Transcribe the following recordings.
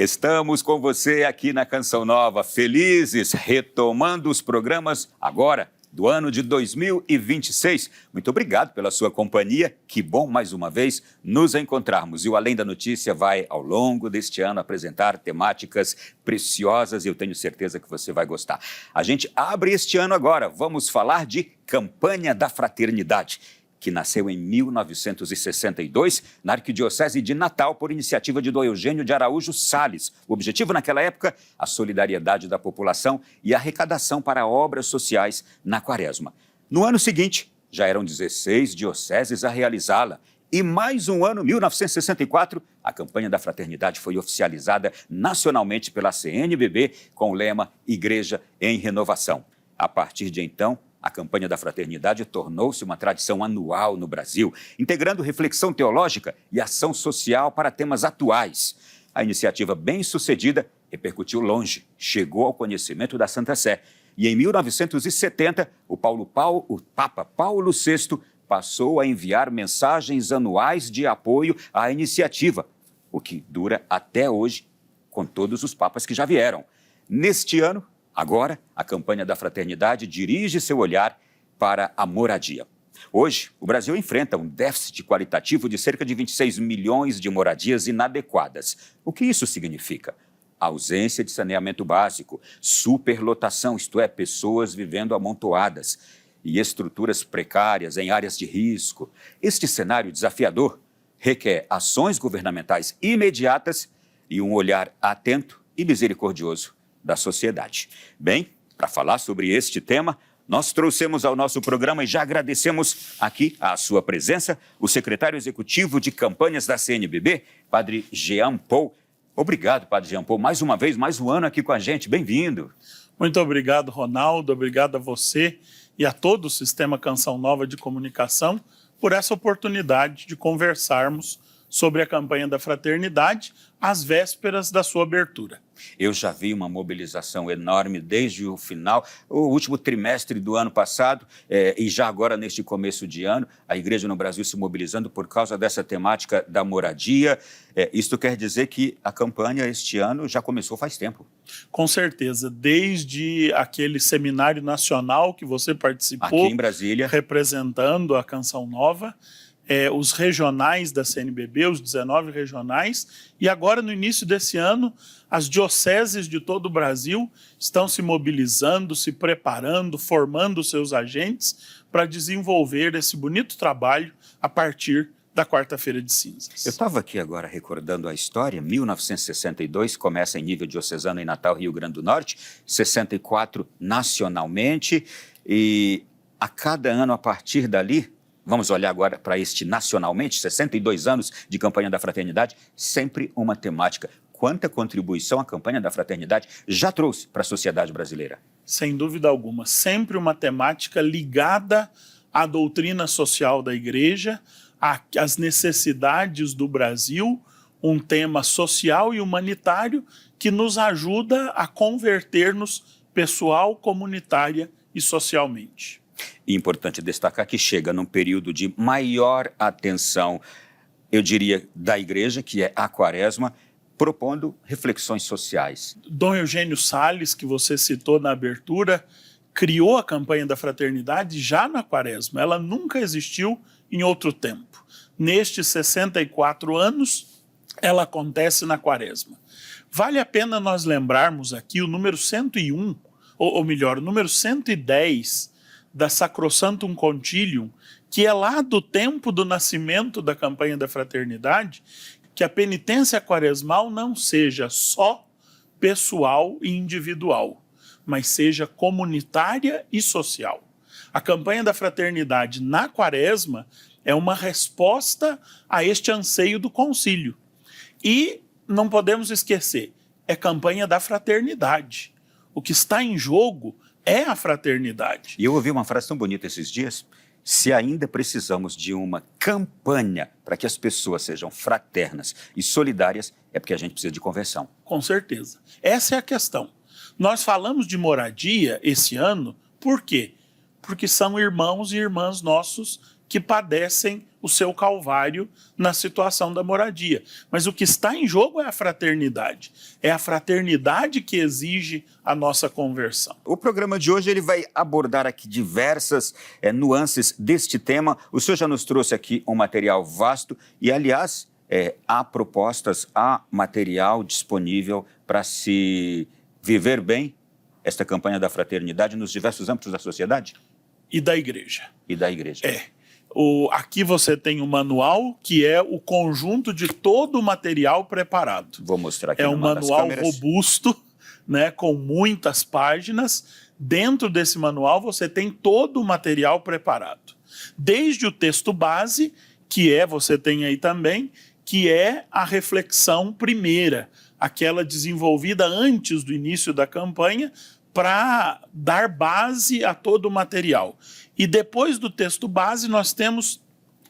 Estamos com você aqui na Canção Nova, felizes, retomando os programas agora do ano de 2026. Muito obrigado pela sua companhia. Que bom, mais uma vez, nos encontrarmos. E o Além da Notícia vai, ao longo deste ano, apresentar temáticas preciosas e eu tenho certeza que você vai gostar. A gente abre este ano agora. Vamos falar de Campanha da Fraternidade, que nasceu em 1962 na Arquidiocese de Natal por iniciativa de Dom Eugênio de Araújo Salles. O objetivo naquela época, a solidariedade da população e a arrecadação para obras sociais na Quaresma. No ano seguinte, já eram 16 dioceses a realizá-la. E mais um ano, 1964, a Campanha da Fraternidade foi oficializada nacionalmente pela CNBB com o lema Igreja em Renovação. A partir de então, a Campanha da Fraternidade tornou-se uma tradição anual no Brasil, integrando reflexão teológica e ação social para temas atuais. A iniciativa bem-sucedida repercutiu longe, chegou ao conhecimento da Santa Sé. E em 1970, o Papa Paulo VI passou a enviar mensagens anuais de apoio à iniciativa, o que dura até hoje, com todos os papas que já vieram. Neste ano, agora, a Campanha da Fraternidade dirige seu olhar para a moradia. Hoje, o Brasil enfrenta um déficit qualitativo de cerca de 26 milhões de moradias inadequadas. O que isso significa? Ausência de saneamento básico, superlotação, isto é, pessoas vivendo amontoadas, e estruturas precárias em áreas de risco. Este cenário desafiador requer ações governamentais imediatas e um olhar atento e misericordioso da sociedade. Bem, para falar sobre este tema, nós trouxemos ao nosso programa e já agradecemos aqui a sua presença, o secretário executivo de campanhas da CNBB, Padre Jean Paul. Obrigado, Padre Jean Paul, mais uma vez, mais um ano aqui com a gente. Bem-vindo. Muito obrigado, Ronaldo. Obrigado a você e a todo o Sistema Canção Nova de Comunicação por essa oportunidade de conversarmos sobre a Campanha da Fraternidade às vésperas da sua abertura. Eu já vi uma mobilização enorme desde o final, o último trimestre do ano passado e já agora neste começo de ano, a igreja no Brasil se mobilizando por causa dessa temática da moradia. Isto quer dizer que a campanha este ano já começou faz tempo. Com certeza, desde aquele seminário nacional que você participou, aqui em Brasília, representando a Canção Nova, os regionais da CNBB, os 19 regionais, e agora no início desse ano, as dioceses de todo o Brasil estão se mobilizando, se preparando, formando seus agentes para desenvolver esse bonito trabalho a partir da Quarta-feira de Cinzas. Eu estava aqui agora recordando a história. 1962 começa em nível diocesano em Natal, Rio Grande do Norte, 64 nacionalmente, e a cada ano a partir dali, vamos olhar agora para este nacionalmente, 62 anos de Campanha da Fraternidade, sempre uma temática. Quanta contribuição a Campanha da Fraternidade já trouxe para a sociedade brasileira? Sem dúvida alguma, sempre uma temática ligada à doutrina social da Igreja, às necessidades do Brasil, um tema social e humanitário que nos ajuda a converter-nos pessoal, comunitária e socialmente. E importante destacar que chega num período de maior atenção, eu diria, da Igreja, que é a Quaresma, propondo reflexões sociais. Dom Eugênio Salles, que você citou na abertura, criou a Campanha da Fraternidade já na Quaresma. Ela nunca existiu em outro tempo. Nestes 64 anos, ela acontece na Quaresma. Vale a pena nós lembrarmos aqui o número 101, ou melhor, o número 110 da Sacrosanctum Concilium, que é lá do tempo do nascimento da Campanha da Fraternidade, que a penitência quaresmal não seja só pessoal e individual, mas seja comunitária e social. A Campanha da Fraternidade na Quaresma é uma resposta a este anseio do concílio. E não podemos esquecer, é campanha da fraternidade. O que está em jogo é a fraternidade. E eu ouvi uma frase tão bonita esses dias: se ainda precisamos de uma campanha para que as pessoas sejam fraternas e solidárias, é porque a gente precisa de conversão. Com certeza. Essa é a questão. Nós falamos de moradia esse ano, por quê? Porque são irmãos e irmãs nossos que padecem o seu calvário na situação da moradia. Mas o que está em jogo é a fraternidade. É a fraternidade que exige a nossa conversão. O programa de hoje ele vai abordar aqui diversas nuances deste tema. O senhor já nos trouxe aqui um material vasto e, aliás, há propostas, há material disponível para se viver bem esta campanha da fraternidade nos diversos âmbitos da sociedade? E da igreja. E da igreja. Aqui você tem o manual, que é o conjunto de todo o material preparado. Vou mostrar aqui. É um manual robusto, né, com muitas páginas. Dentro desse manual você tem todo o material preparado. Desde o texto base, você tem aí também, que é a reflexão primeira, aquela desenvolvida antes do início da campanha, para dar base a todo o material. E depois do texto base, nós temos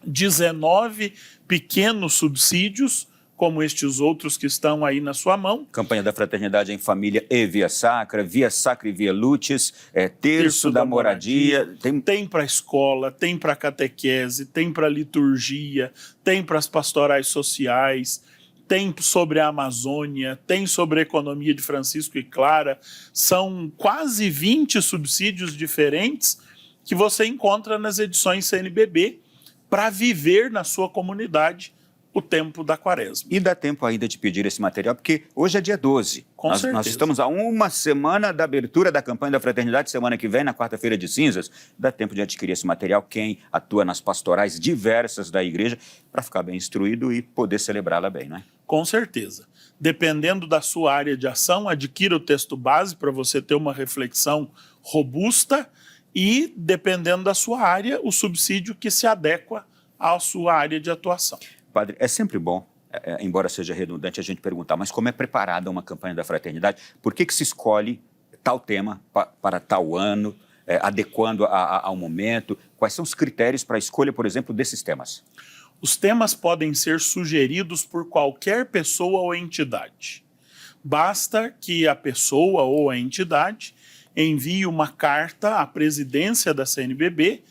19 pequenos subsídios, como estes outros que estão aí na sua mão. Campanha da Fraternidade em Família e Via Sacra e Via Lutes, Terço da Moradia. Tem para a escola, tem para a catequese, tem para a liturgia, tem para as pastorais sociais, tem sobre a Amazônia, tem sobre a economia de Francisco e Clara. São quase 20 subsídios diferentes que você encontra nas edições CNBB para viver na sua comunidade o tempo da Quaresma. E dá tempo ainda de pedir esse material, porque hoje é dia 12. Nós estamos a uma semana da abertura da campanha da Fraternidade, semana que vem, na quarta-feira de cinzas. Dá tempo de adquirir esse material, quem atua nas pastorais diversas da igreja, para ficar bem instruído e poder celebrá-la bem, não é? Com certeza. Dependendo da sua área de ação, adquira o texto base para você ter uma reflexão robusta e, dependendo da sua área, o subsídio que se adequa à sua área de atuação. Padre, é sempre bom, embora seja redundante, a gente perguntar, mas como é preparada uma campanha da fraternidade? Por que se escolhe tal tema para tal ano, adequando ao momento? Quais são os critérios para a escolha, por exemplo, desses temas? Os temas podem ser sugeridos por qualquer pessoa ou entidade. Basta que a pessoa ou a entidade envie uma carta à presidência da CNBB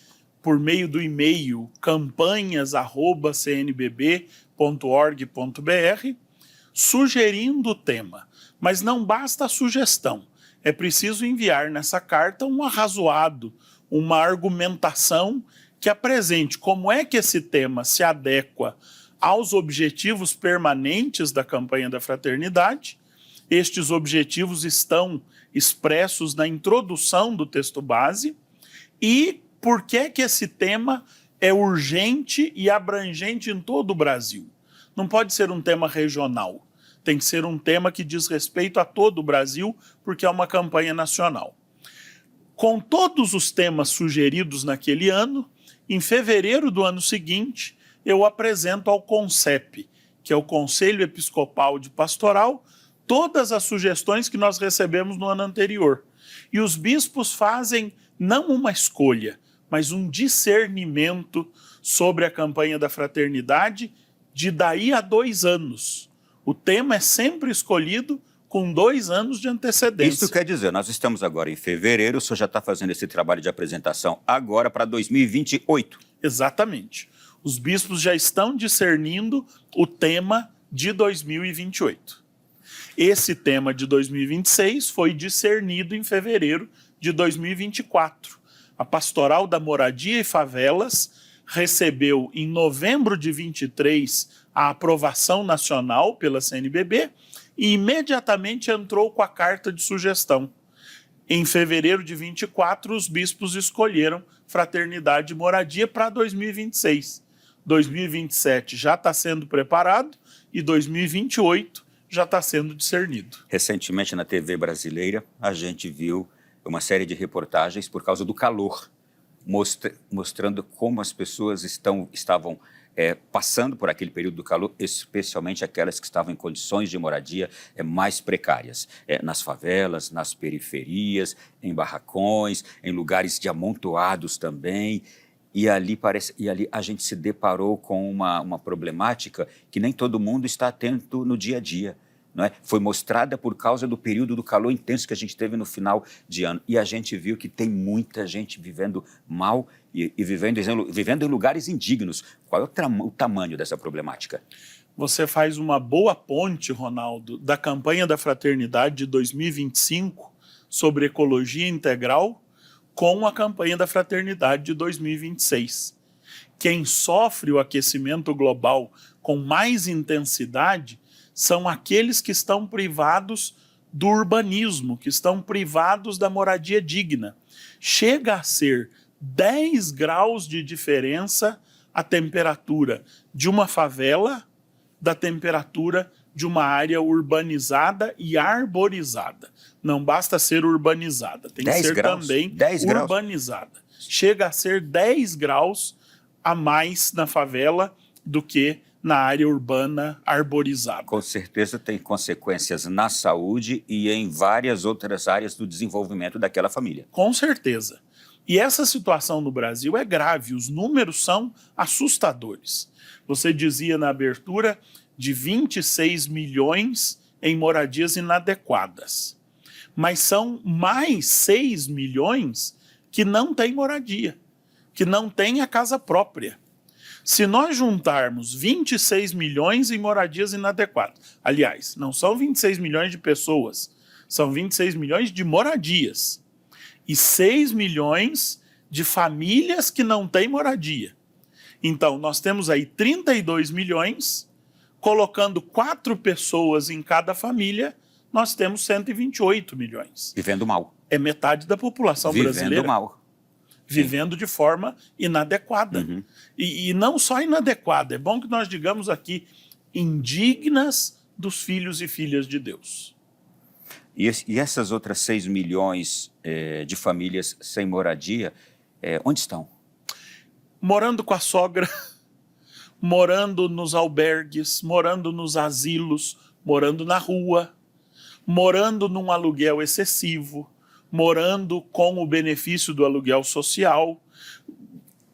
por meio do e-mail campanhas@cnbb.org.br, sugerindo o tema. Mas não basta a sugestão, é preciso enviar nessa carta um arrazoado, uma argumentação que apresente como é que esse tema se adequa aos objetivos permanentes da campanha da fraternidade. Estes objetivos estão expressos na introdução do texto base e por que esse tema é urgente e abrangente em todo o Brasil. Não pode ser um tema regional, tem que ser um tema que diz respeito a todo o Brasil, porque é uma campanha nacional. Com todos os temas sugeridos naquele ano, em fevereiro do ano seguinte, eu apresento ao CONCEP, que é o Conselho Episcopal de Pastoral, todas as sugestões que nós recebemos no ano anterior. E os bispos fazem não uma escolha, mas um discernimento sobre a campanha da fraternidade de daí a 2 anos. O tema é sempre escolhido com 2 anos de antecedência. Isso quer dizer, nós estamos agora em fevereiro, o senhor já está fazendo esse trabalho de apresentação agora para 2028. Exatamente. Os bispos já estão discernindo o tema de 2028. Esse tema de 2026 foi discernido em fevereiro de 2024. A Pastoral da Moradia e Favelas recebeu em novembro de 23 a aprovação nacional pela CNBB e imediatamente entrou com a carta de sugestão. Em fevereiro de 24, os bispos escolheram Fraternidade e Moradia para 2026. 2027 já está sendo preparado e 2028 já está sendo discernido. Recentemente, na TV brasileira, a gente viu uma série de reportagens por causa do calor, mostrando como as pessoas estavam passando por aquele período do calor, especialmente aquelas que estavam em condições de moradia mais precárias, nas favelas, nas periferias, em barracões, em lugares de amontoados também. E ali a gente se deparou com uma problemática que nem todo mundo está atento no dia a dia. não é? Foi mostrada por causa do período do calor intenso que a gente teve no final de ano. E a gente viu que tem muita gente vivendo mal e vivendo em lugares indignos. Qual é o tamanho dessa problemática? Você faz uma boa ponte, Ronaldo, da campanha da Fraternidade de 2025 sobre ecologia integral com a campanha da Fraternidade de 2026. Quem sofre o aquecimento global com mais intensidade são aqueles que estão privados do urbanismo, que estão privados da moradia digna. Chega a ser 10 graus de diferença a temperatura de uma favela da temperatura de uma área urbanizada e arborizada. Não basta ser urbanizada, tem que ser também urbanizada. Chega a ser 10 graus a mais na favela do que na área urbana arborizada. Com certeza tem consequências na saúde e em várias outras áreas do desenvolvimento daquela família. Com certeza. E essa situação no Brasil é grave, os números são assustadores. Você dizia na abertura de 26 milhões em moradias inadequadas. Mas são mais 6 milhões que não têm moradia, que não têm a casa própria. Se nós juntarmos 26 milhões em moradias inadequadas, aliás, não são 26 milhões de pessoas, são 26 milhões de moradias e 6 milhões de famílias que não têm moradia. Então, nós temos aí 32 milhões, colocando 4 pessoas em cada família, nós temos 128 milhões. Vivendo mal. É metade da população brasileira. Vivendo mal. Vivendo de forma inadequada. Uhum. E não só inadequada, é bom que nós digamos aqui, indignas dos filhos e filhas de Deus. E essas outras 6 milhões de famílias sem moradia, onde estão? Morando com a sogra, morando nos albergues, morando nos asilos, morando na rua, morando num aluguel excessivo, morando com o benefício do aluguel social,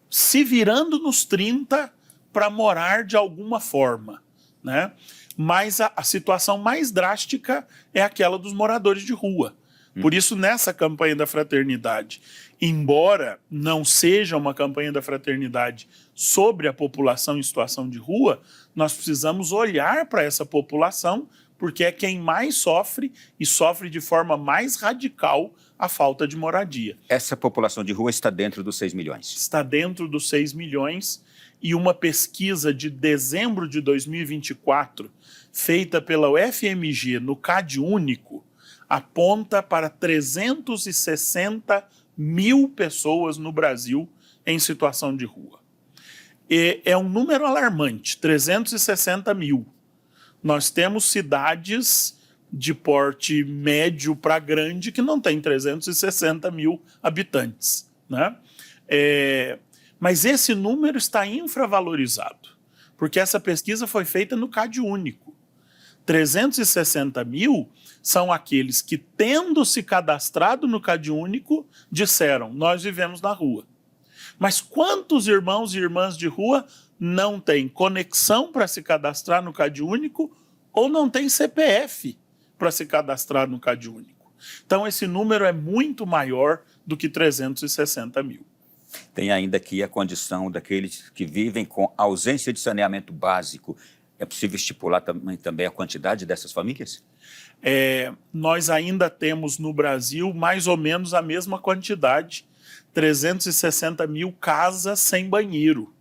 se virando nos 30 para morar de alguma forma, né? Mas a situação mais drástica é aquela dos moradores de rua. Por isso, nessa campanha da Fraternidade, embora não seja uma campanha da Fraternidade sobre a população em situação de rua, nós precisamos olhar para essa população, porque é quem mais sofre e sofre de forma mais radical a falta de moradia. Essa população de rua está dentro dos 6 milhões? Está dentro dos 6 milhões e uma pesquisa de dezembro de 2024, feita pela UFMG no CadÚnico, aponta para 360 mil pessoas no Brasil em situação de rua. E é um número alarmante, 360 mil. Nós temos cidades de porte médio para grande que não tem 360 mil habitantes, né? Mas esse número está infravalorizado, porque essa pesquisa foi feita no CadÚnico. 360 mil são aqueles que, tendo se cadastrado no CadÚnico, disseram, nós vivemos na rua. Mas quantos irmãos e irmãs de rua não têm conexão para se cadastrar no CadÚnico ou não têm CPF para se cadastrar no CadÚnico? Então, esse número é muito maior do que 360 mil. Tem ainda aqui a condição daqueles que vivem com ausência de saneamento básico. É possível estipular também a quantidade dessas famílias? Nós ainda temos no Brasil mais ou menos a mesma quantidade, 360 mil casas sem banheiro,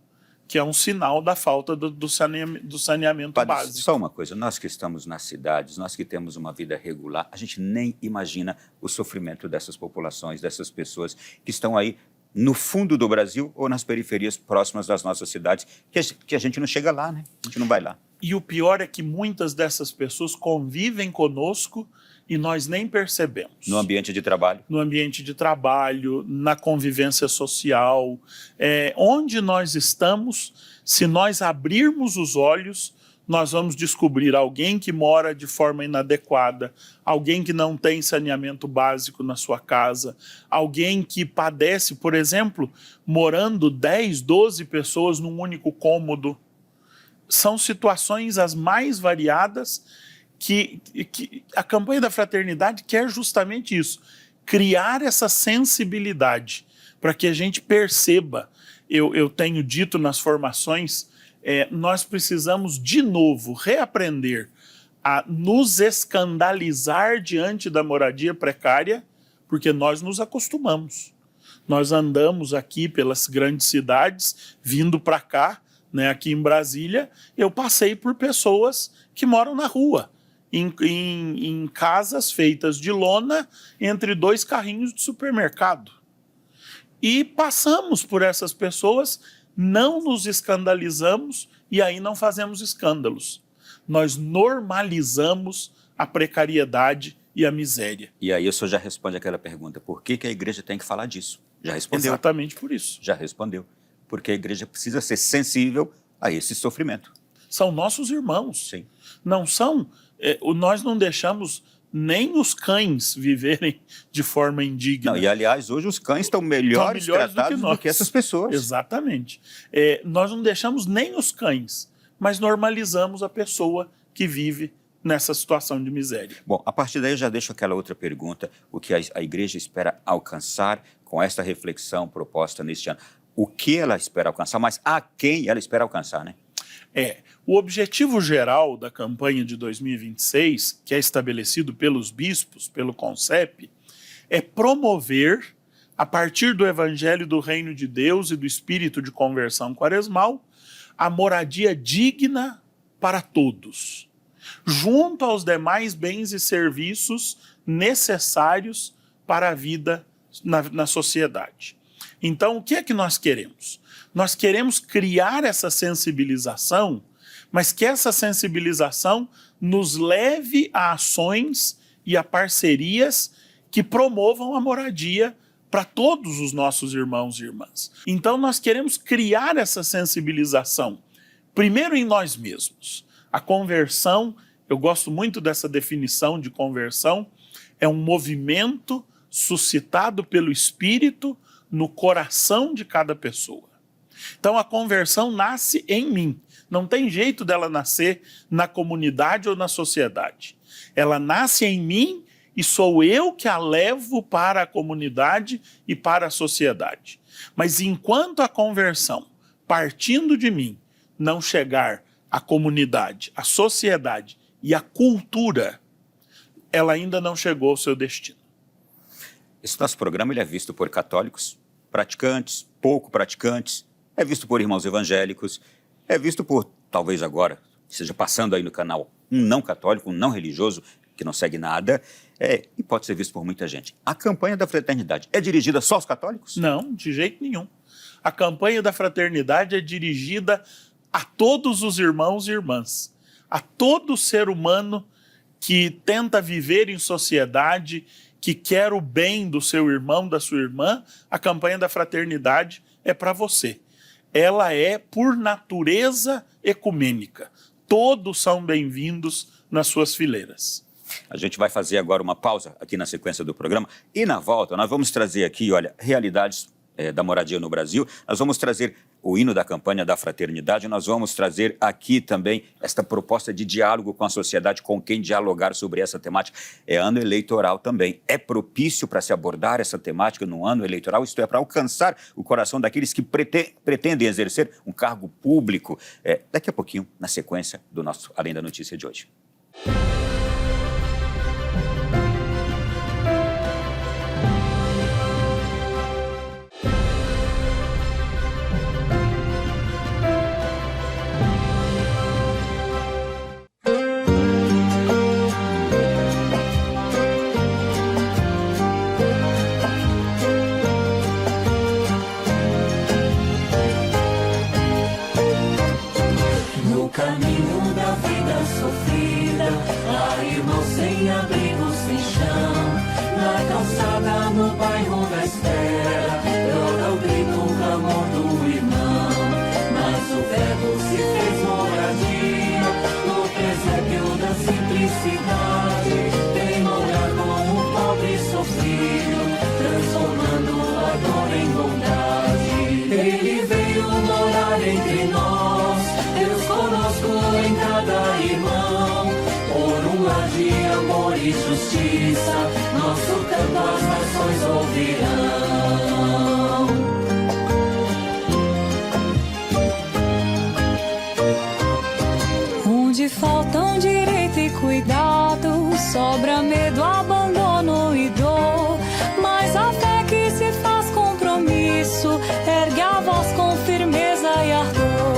que é um sinal da falta do saneamento básico. Só uma coisa, nós que estamos nas cidades, nós que temos uma vida regular, a gente nem imagina o sofrimento dessas populações, dessas pessoas que estão aí no fundo do Brasil ou nas periferias próximas das nossas cidades, que a gente não chega lá, né? A gente não vai lá. E o pior é que muitas dessas pessoas convivem conosco e nós nem percebemos. No ambiente de trabalho? No ambiente de trabalho, na convivência social. Onde nós estamos, se nós abrirmos os olhos, nós vamos descobrir alguém que mora de forma inadequada, alguém que não tem saneamento básico na sua casa, alguém que padece, por exemplo, morando 10, 12 pessoas num único cômodo. São situações as mais variadas que a campanha da fraternidade quer justamente isso, criar essa sensibilidade para que a gente perceba. Eu tenho dito nas formações, nós precisamos de novo reaprender a nos escandalizar diante da moradia precária, porque nós nos acostumamos. Nós andamos aqui pelas grandes cidades, vindo para cá, né, aqui em Brasília, eu passei por pessoas que moram na rua, em casas feitas de lona, entre 2 carrinhos de supermercado. E passamos por essas pessoas, não nos escandalizamos e aí não fazemos escândalos. Nós normalizamos a precariedade e a miséria. E aí o senhor já responde aquela pergunta, por que a igreja tem que falar disso? Já respondeu. Exatamente por isso. Já respondeu. Porque a igreja precisa ser sensível a esse sofrimento. São nossos irmãos. Sim. Não são... nós não deixamos nem os cães viverem de forma indigna. Não, e, aliás, hoje os cães estão melhores tratados do que essas pessoas. Exatamente. Nós não deixamos nem os cães, mas normalizamos a pessoa que vive nessa situação de miséria. Bom, a partir daí eu já deixo aquela outra pergunta, o que a igreja espera alcançar com esta reflexão proposta neste ano. O que ela espera alcançar, mas a quem ela espera alcançar, né? O objetivo geral da campanha de 2026, que é estabelecido pelos bispos, pelo CONCEP, é promover, a partir do Evangelho do Reino de Deus e do Espírito de Conversão Quaresmal, a moradia digna para todos, junto aos demais bens e serviços necessários para a vida na sociedade. Então, o que é que nós queremos? Nós queremos criar essa sensibilização, mas que essa sensibilização nos leve a ações e a parcerias que promovam a moradia para todos os nossos irmãos e irmãs. Então, nós queremos criar essa sensibilização, primeiro em nós mesmos. A conversão, eu gosto muito dessa definição de conversão, é um movimento suscitado pelo Espírito no coração de cada pessoa. Então a conversão nasce em mim. Não tem jeito dela nascer na comunidade ou na sociedade. Ela nasce em mim e sou eu que a levo para a comunidade e para a sociedade. Mas enquanto a conversão, partindo de mim, não chegar à comunidade, à sociedade e à cultura, ela ainda não chegou ao seu destino. Esse nosso programa ele é visto por católicos, praticantes, pouco praticantes, é visto por irmãos evangélicos, é visto por, talvez agora, esteja passando aí no canal, um não católico, um não religioso, que não segue nada, e pode ser visto por muita gente. A campanha da fraternidade é dirigida só aos católicos? Não, de jeito nenhum. A campanha da fraternidade é dirigida a todos os irmãos e irmãs, a todo ser humano que tenta viver em sociedade, que quer o bem do seu irmão, da sua irmã. A campanha da fraternidade é para você. Ela é, por natureza, ecumênica. Todos são bem-vindos nas suas fileiras. A gente vai fazer agora uma pausa aqui na sequência do programa e na volta nós vamos trazer aqui, olha, realidades da moradia no Brasil. Nós vamos trazer o hino da campanha da fraternidade, nós vamos trazer aqui também esta proposta de diálogo com a sociedade, com quem dialogar sobre essa temática. É ano eleitoral também. É propício para se abordar essa temática no ano eleitoral, isto é, para alcançar o coração daqueles que pretendem exercer um cargo público. Daqui a pouquinho, na sequência do nosso Além da Notícia de hoje. por um lar de amor e justiça, nosso canto as nações ouvirão. Onde faltam direito e cuidado, sobra medo, abandono e dor, mas a fé que se faz compromisso ergue a voz com firmeza e ardor.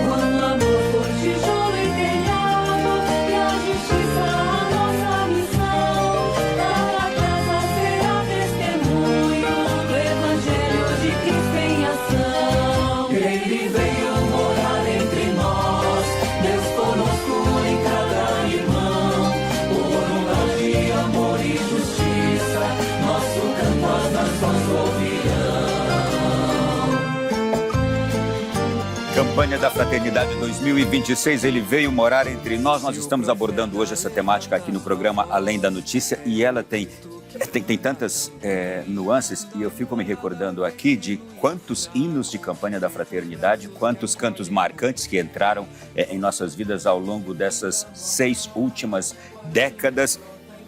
Quando amor for tijolo e telhado e a justiça a nossa missão, cada casa será testemunho do Evangelho de Cristo em ação. Ele veio morar entre nós, Deus conosco em cada irmão, por um lar de amor e justiça, nosso canto as nações ouvirão. Campanha da Fraternidade 2026, ele veio morar entre nós. Nós estamos abordando hoje essa temática aqui no programa Além da Notícia e ela tem tantas nuances e eu fico me recordando aqui de quantos hinos de campanha da fraternidade, quantos cantos marcantes que entraram em nossas vidas ao longo dessas 6 últimas décadas.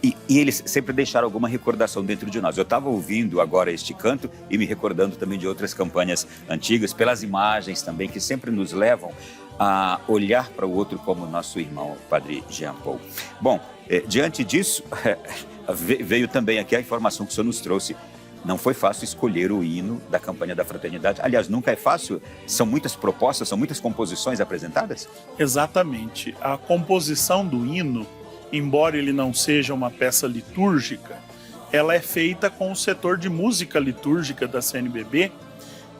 E eles sempre deixaram alguma recordação dentro de nós. Eu estava ouvindo agora este canto e me recordando também de outras campanhas antigas, pelas imagens também, que sempre nos levam a olhar para o outro como nosso irmão, Padre Jean Paul. Bom, diante disso, veio também aqui a informação que o senhor nos trouxe. Não foi fácil escolher o hino da campanha da fraternidade. Aliás, nunca é fácil. São muitas propostas, são muitas composições apresentadas? Exatamente. A composição do hino, embora ele não seja uma peça litúrgica, ela é feita com o setor de música litúrgica da CNBB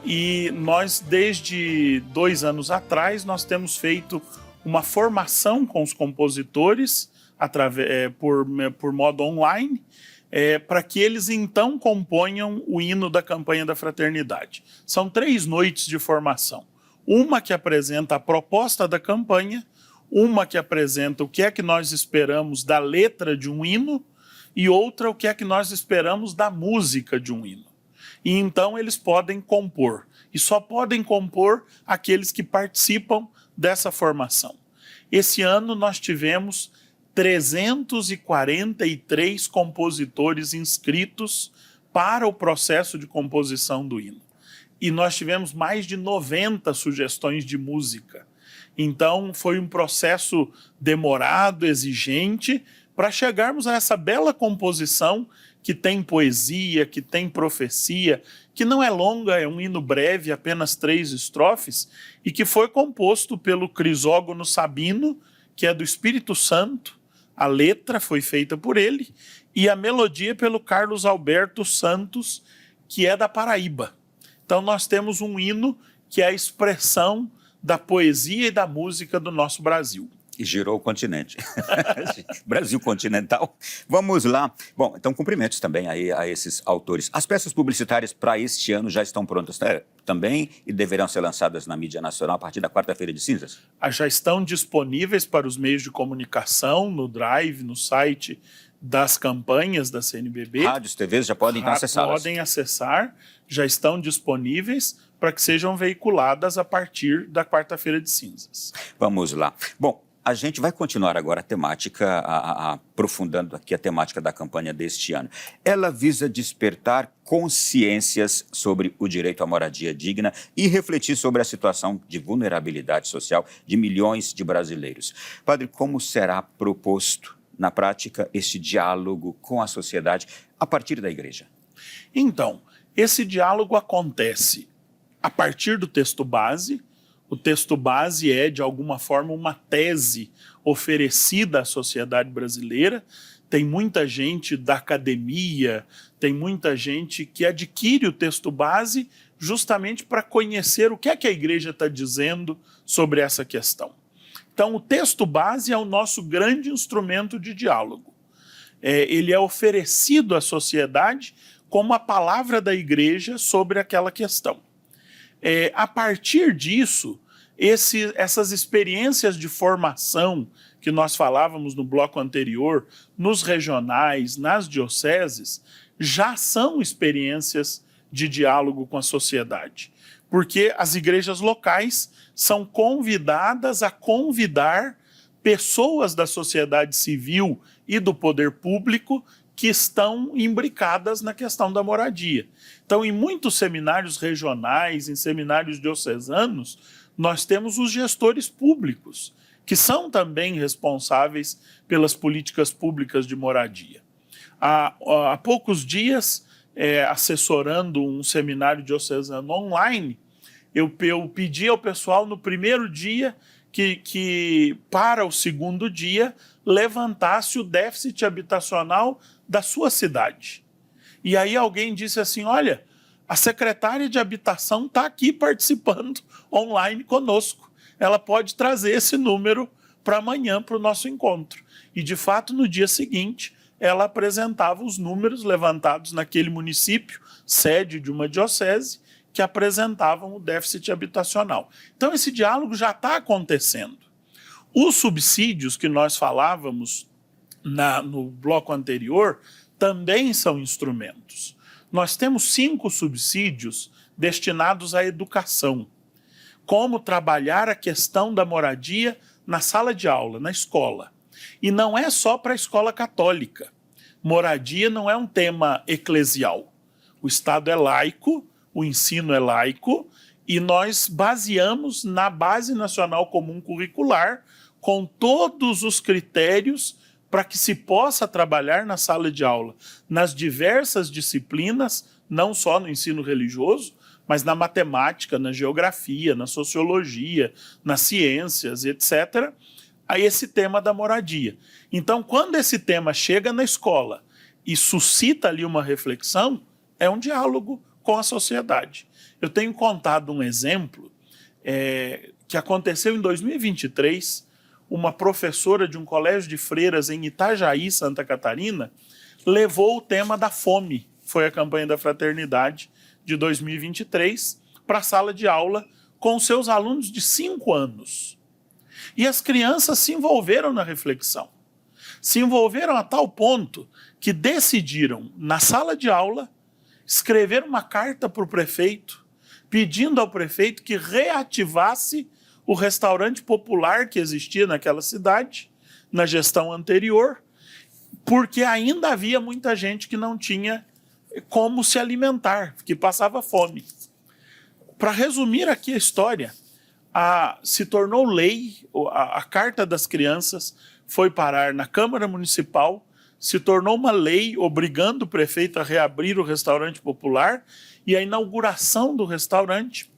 e nós, desde 2 anos atrás, nós temos feito uma formação com os compositores por modo online, para que eles então componham o hino da campanha da fraternidade. São 3 noites de formação. Uma que apresenta a proposta da campanha, uma que apresenta o que é que nós esperamos da letra de um hino e outra o que é que nós esperamos da música de um hino. E então eles podem compor. E só podem compor aqueles que participam dessa formação. Esse ano nós tivemos 343 compositores inscritos para o processo de composição do hino. E nós tivemos mais de 90 sugestões de música. Então, foi um processo demorado, exigente, para chegarmos a essa bela composição que tem poesia, que tem profecia, que não é longa, é um hino breve, apenas 3 estrofes, e que foi composto pelo Crisógono Sabino, que é do Espírito Santo. A letra foi feita por ele, e a melodia pelo Carlos Alberto Santos, que é da Paraíba. Então, nós temos um hino que é a expressão da poesia e da música do nosso Brasil. E girou o continente. Brasil continental. Vamos lá. Bom, então cumprimentos também aí a esses autores. As peças publicitárias para este ano já estão prontas também e deverão ser lançadas na mídia nacional a partir da quarta-feira de cinzas? Já estão disponíveis para os meios de comunicação, no Drive, no site das campanhas da CNBB. Rádios, TVs já podem então acessá-las? Podem acessar, já estão disponíveis para que sejam veiculadas a partir da quarta-feira de cinzas. Vamos lá. Bom, a gente vai continuar agora a temática, aprofundando aqui a temática da campanha deste ano. Ela visa despertar consciências sobre o direito à moradia digna e refletir sobre a situação de vulnerabilidade social de milhões de brasileiros. Padre, como será proposto na prática este diálogo com a sociedade a partir da igreja? Então, esse diálogo acontece a partir do texto base. O texto base é, de alguma forma, uma tese oferecida à sociedade brasileira. Tem muita gente da academia, tem muita gente que adquire o texto base justamente para conhecer o que é que a igreja está dizendo sobre essa questão. Então, o texto base é o nosso grande instrumento de diálogo. Ele é oferecido à sociedade como a palavra da igreja sobre aquela questão. A partir disso, essas experiências de formação que nós falávamos no bloco anterior, nos regionais, nas dioceses, já são experiências de diálogo com a sociedade, porque as igrejas locais são convidadas a convidar pessoas da sociedade civil e do poder público que estão imbricadas na questão da moradia. Então, em muitos seminários regionais, em seminários diocesanos, nós temos os gestores públicos, que são também responsáveis pelas políticas públicas de moradia. Há poucos dias, assessorando um seminário diocesano online, eu pedi ao pessoal no primeiro dia que para o segundo dia levantasse o déficit habitacional da sua cidade. E aí alguém disse assim, olha, a secretária de habitação está aqui participando online conosco. Ela pode trazer esse número para amanhã, para o nosso encontro. E, de fato, no dia seguinte, ela apresentava os números levantados naquele município, sede de uma diocese, que apresentavam o déficit habitacional. Então, esse diálogo já está acontecendo. Os subsídios que nós falávamos no bloco anterior também são instrumentos. Nós temos 5 subsídios destinados à educação. Como trabalhar a questão da moradia na sala de aula, na escola. E não é só para a escola católica. Moradia não é um tema eclesial. O Estado é laico, o ensino é laico, e nós baseamos na Base Nacional Comum Curricular com todos os critérios para que se possa trabalhar na sala de aula, nas diversas disciplinas, não só no ensino religioso, mas na matemática, na geografia, na sociologia, nas ciências, etc., a esse tema da moradia. Então, quando esse tema chega na escola e suscita ali uma reflexão, é um diálogo com a sociedade. Eu tenho contado um exemplo que aconteceu em 2023, uma professora de um colégio de freiras em Itajaí, Santa Catarina, levou o tema da fome, foi a campanha da fraternidade de 2023, para a sala de aula com seus alunos de 5 anos. E as crianças se envolveram na reflexão. Se envolveram a tal ponto que decidiram, na sala de aula, escrever uma carta para o prefeito, pedindo ao prefeito que reativasse o restaurante popular que existia naquela cidade, na gestão anterior, porque ainda havia muita gente que não tinha como se alimentar, que passava fome. Para resumir aqui a história, se tornou lei, a Carta das Crianças foi parar na Câmara Municipal, se tornou uma lei obrigando o prefeito a reabrir o restaurante popular, e a inauguração do restaurante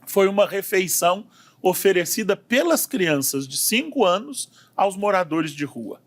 foi uma refeição oferecida pelas crianças de 5 anos aos moradores de rua.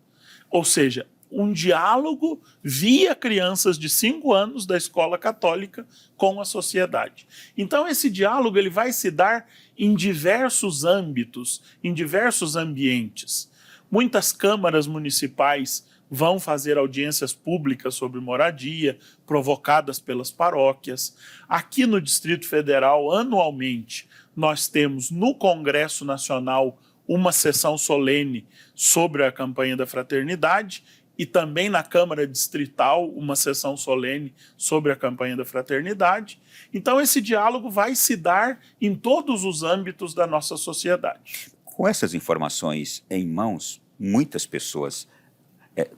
Ou seja, um diálogo via crianças de 5 anos da escola católica com a sociedade. Então, esse diálogo ele vai se dar em diversos âmbitos, em diversos ambientes. Muitas câmaras municipais vão fazer audiências públicas sobre moradia, provocadas pelas paróquias. Aqui no Distrito Federal, anualmente, nós temos no Congresso Nacional uma sessão solene sobre a campanha da fraternidade e também na Câmara Distrital uma sessão solene sobre a campanha da fraternidade. Então esse diálogo vai se dar em todos os âmbitos da nossa sociedade. Com essas informações em mãos, muitas pessoas,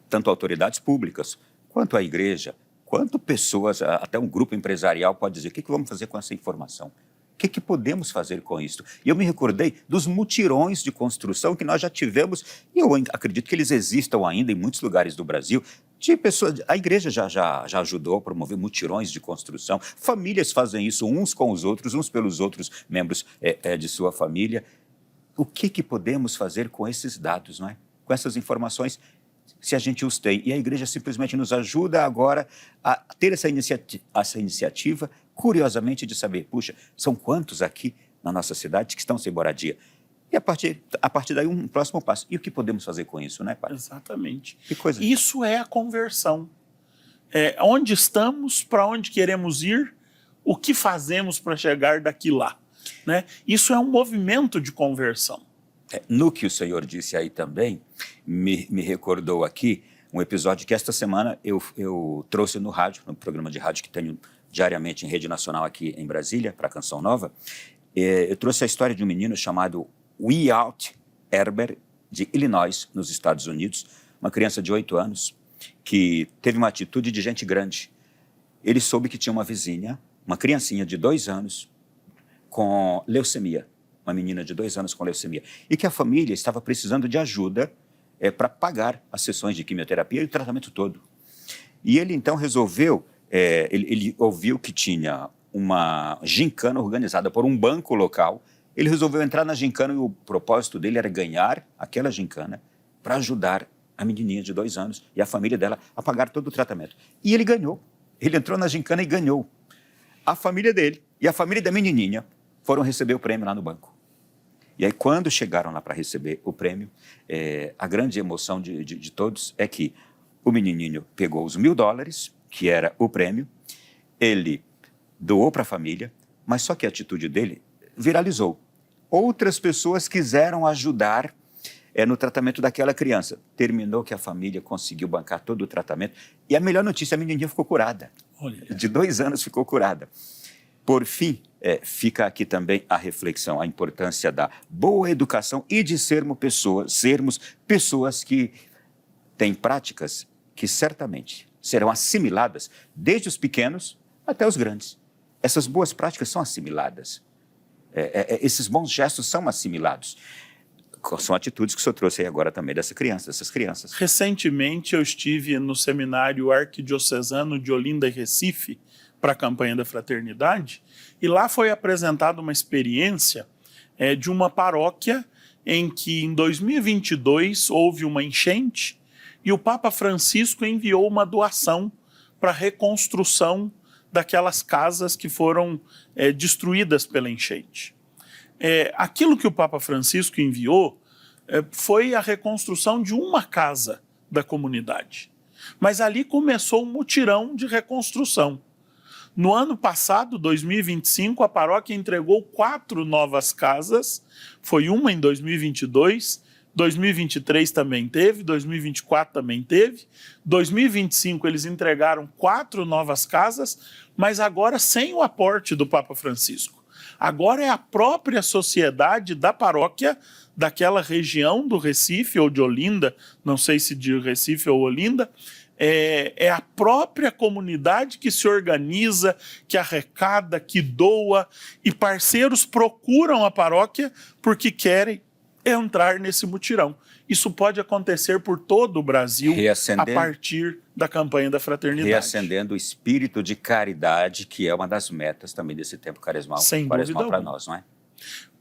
tanto autoridades públicas, quanto a igreja, quanto pessoas, até um grupo empresarial pode dizer, o que vamos fazer com essa informação? O que podemos fazer com isso? E eu me recordei dos mutirões de construção que nós já tivemos, e eu acredito que eles existam ainda em muitos lugares do Brasil, de pessoas, a igreja já ajudou a promover mutirões de construção, famílias fazem isso uns com os outros, uns pelos outros membros de sua família. O que podemos fazer com esses dados, não é? Com essas informações, se a gente os tem? E a igreja simplesmente nos ajuda agora a ter essa iniciativa, curiosamente, de saber, puxa, são quantos aqui na nossa cidade que estão sem moradia? E a partir daí um próximo passo. E o que podemos fazer com isso, né, Padre? Exatamente. Que coisa. Isso é a conversão. Onde estamos, para onde queremos ir, o que fazemos para chegar daqui lá, né? Isso é um movimento de conversão. No que o senhor disse aí também, me recordou aqui um episódio que esta semana eu trouxe no rádio, no programa de rádio que tenho diariamente em rede nacional aqui em Brasília, para a Canção Nova. Eu trouxe a história de um menino chamado Wyatt Herbert de Illinois, nos Estados Unidos, uma criança de 8 anos que teve uma atitude de gente grande. Ele soube que tinha uma vizinha, uma criancinha de 2 anos, com leucemia, uma menina de 2 anos com leucemia, e que a família estava precisando de ajuda para pagar as sessões de quimioterapia e o tratamento todo. E ele então resolveu, ele ouviu que tinha uma gincana organizada por um banco local, ele resolveu entrar na gincana e o propósito dele era ganhar aquela gincana para ajudar a menininha de 2 anos e a família dela a pagar todo o tratamento. E ele ganhou. Ele entrou na gincana e ganhou. A família dele e a família da menininha foram receber o prêmio lá no banco. E aí, quando chegaram lá para receber o prêmio, a grande emoção de todos é que o menininho pegou os $1.000, que era o prêmio, ele doou para a família, mas só que a atitude dele viralizou. Outras pessoas quiseram ajudar no tratamento daquela criança. Terminou que a família conseguiu bancar todo o tratamento. E a melhor notícia, a menininha ficou curada. Olha. De 2 anos ficou curada. Por fim, fica aqui também a reflexão, a importância da boa educação e de sermos pessoas que têm práticas que certamente serão assimiladas desde os pequenos até os grandes. Essas boas práticas são assimiladas. Esses bons gestos são assimilados. São atitudes que o senhor trouxe aí agora também dessas crianças. Recentemente eu estive no seminário arquidiocesano de Olinda e Recife para a campanha da fraternidade e lá foi apresentada uma experiência de uma paróquia em que em 2022 houve uma enchente e o Papa Francisco enviou uma doação para a reconstrução daquelas casas que foram destruídas pela enchente. Aquilo que o Papa Francisco enviou foi a reconstrução de uma casa da comunidade. Mas ali começou um mutirão de reconstrução. No ano passado, 2025, a paróquia entregou 4 novas casas, foi uma em 2022, 2023 também teve, 2024 também teve, 2025 eles entregaram 4 novas casas, mas agora sem o aporte do Papa Francisco. Agora é a própria sociedade da paróquia daquela região do Recife ou de Olinda, não sei se de Recife ou Olinda, é a própria comunidade que se organiza, que arrecada, que doa, e parceiros procuram a paróquia porque querem entrar nesse mutirão. Isso pode acontecer por todo o Brasil a partir da campanha da fraternidade. Reacendendo o espírito de caridade, que é uma das metas também desse tempo carismal para nós, não é?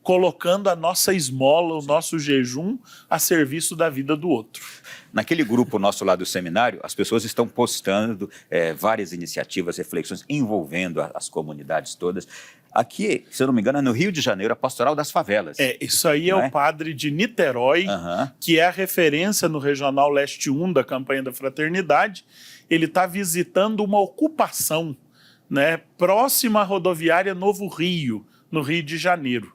Colocando a nossa esmola, o nosso jejum a serviço da vida do outro. Naquele grupo nosso lá do seminário, as pessoas estão postando várias iniciativas, reflexões envolvendo as comunidades todas. Aqui, se eu não me engano, é no Rio de Janeiro, a Pastoral das Favelas. Isso aí é o padre de Niterói, que é a referência no Regional Leste 1 da campanha da fraternidade. Ele está visitando uma ocupação, né, próxima à rodoviária Novo Rio, no Rio de Janeiro.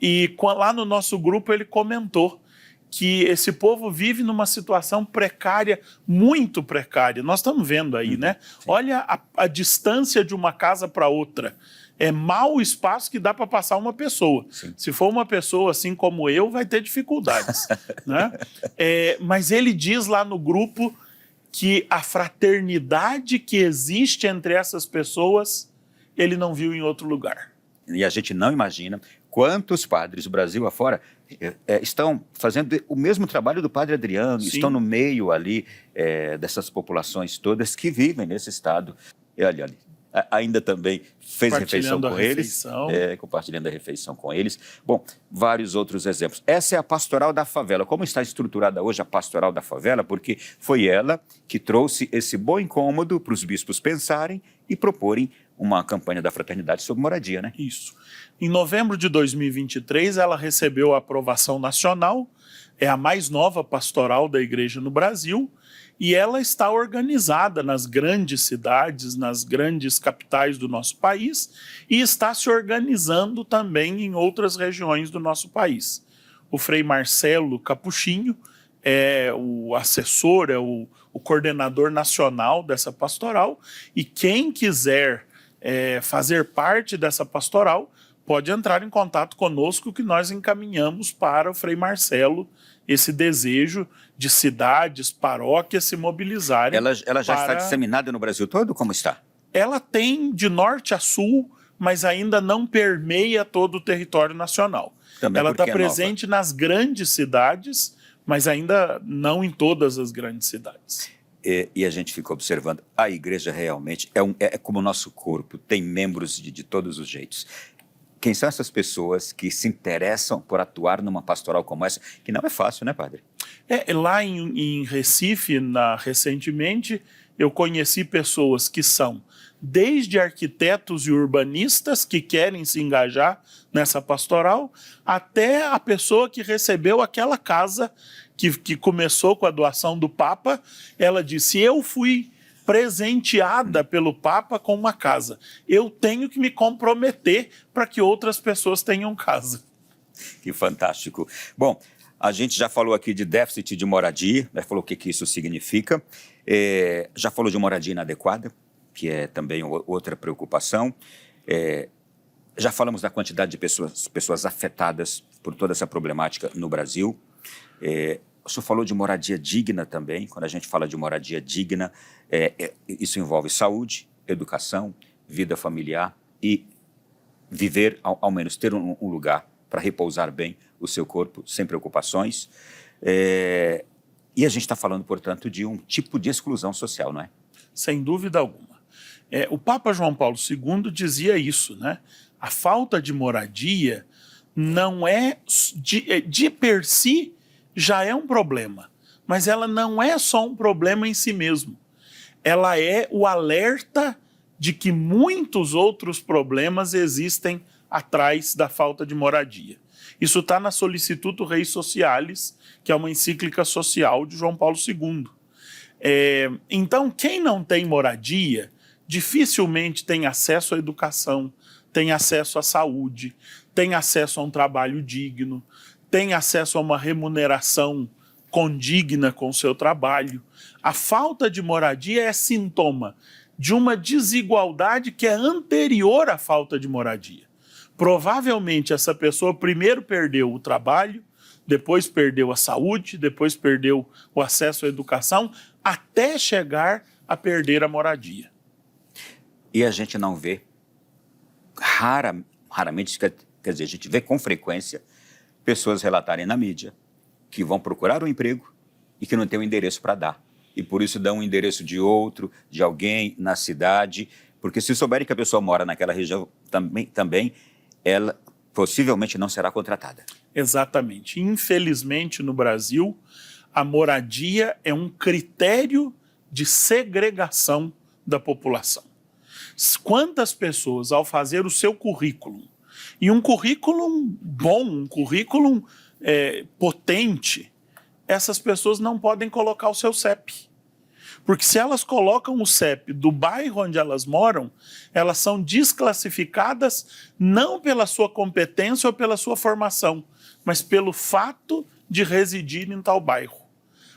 E lá no nosso grupo ele comentou que esse povo vive numa situação precária, muito precária. Nós estamos vendo aí, né? Sim. Olha a distância de uma casa para outra. É mau espaço que dá para passar uma pessoa. Sim. Se for uma pessoa assim como eu, vai ter dificuldades. Né? Mas ele diz lá no grupo que a fraternidade que existe entre essas pessoas, ele não viu em outro lugar. E a gente não imagina quantos padres do Brasil afora estão fazendo o mesmo trabalho do padre Adriano, Sim. estão no meio ali dessas populações todas que vivem nesse estado. E olha, ainda também fez refeição com eles, compartilhando a refeição com eles. Bom, vários outros exemplos. Essa é a Pastoral da Favela. Como está estruturada hoje a Pastoral da Favela? Porque foi ela que trouxe esse bom incômodo para os bispos pensarem e proporem uma campanha da fraternidade sobre moradia, né? Isso. Em novembro de 2023, ela recebeu a aprovação nacional, é a mais nova pastoral da igreja no Brasil, e ela está organizada nas grandes cidades, nas grandes capitais do nosso país, e está se organizando também em outras regiões do nosso país. O Frei Marcelo Capuchinho é o assessor, é o coordenador nacional dessa pastoral, e quem quiser fazer parte dessa pastoral pode entrar em contato conosco que nós encaminhamos para o Frei Marcelo esse desejo de cidades, paróquias se mobilizarem. Ela já está disseminada no Brasil todo? Como está? Ela tem de norte a sul, mas ainda não permeia todo o território nacional. Também ela está porque é presente nas grandes cidades, mas ainda não em todas as grandes cidades. E a gente fica observando, a igreja realmente é como o nosso corpo, tem membros de todos os jeitos. Quem são essas pessoas que se interessam por atuar numa pastoral como essa, que não é fácil, né, padre? Lá em Recife, recentemente, eu conheci pessoas que são desde arquitetos e urbanistas que querem se engajar nessa pastoral, até a pessoa que recebeu aquela casa que começou com a doação do Papa. Ela disse: eu fui presenteada pelo Papa com uma casa. Eu tenho que me comprometer para que outras pessoas tenham casa. Que fantástico. Bom, a gente já falou aqui de déficit de moradia, já falou o que isso significa, já falou de moradia inadequada, que é também outra preocupação. Já falamos da quantidade de pessoas afetadas por toda essa problemática no Brasil. O senhor falou de moradia digna também. Quando a gente fala de moradia digna, isso envolve saúde, educação, vida familiar e viver, ao menos ter um lugar para repousar bem o seu corpo, sem preocupações. E a gente está falando, portanto, de um tipo de exclusão social, não é? Sem dúvida alguma. O Papa João Paulo II dizia isso, né? A falta de moradia não de per si já é um problema, mas ela não é só um problema em si mesmo. Ela é o alerta de que muitos outros problemas existem atrás da falta de moradia. Isso está na Sollicitudo Rei Socialis, que é uma encíclica social de João Paulo II. Então, quem não tem moradia dificilmente tem acesso à educação, tem acesso à saúde, tem acesso a um trabalho digno, tem acesso a uma remuneração condigna com o seu trabalho. A falta de moradia é sintoma de uma desigualdade que é anterior à falta de moradia. Provavelmente essa pessoa primeiro perdeu o trabalho, depois perdeu a saúde, depois perdeu o acesso à educação, até chegar a perder a moradia. E a gente não vê, raramente, quer dizer, a gente vê com frequência pessoas relatarem na mídia que vão procurar um emprego e que não tem um endereço para dar. E por isso dão um endereço de outro, de alguém na cidade, porque se souberem que a pessoa mora naquela região também ela possivelmente não será contratada. Exatamente. Infelizmente, no Brasil, a moradia é um critério de segregação da população. Quantas pessoas, ao fazer o seu currículo, e um currículo bom, um currículo potente, essas pessoas não podem colocar o seu CEP. Porque se elas colocam o CEP do bairro onde elas moram, elas são desclassificadas não pela sua competência ou pela sua formação, mas pelo fato de residir em tal bairro.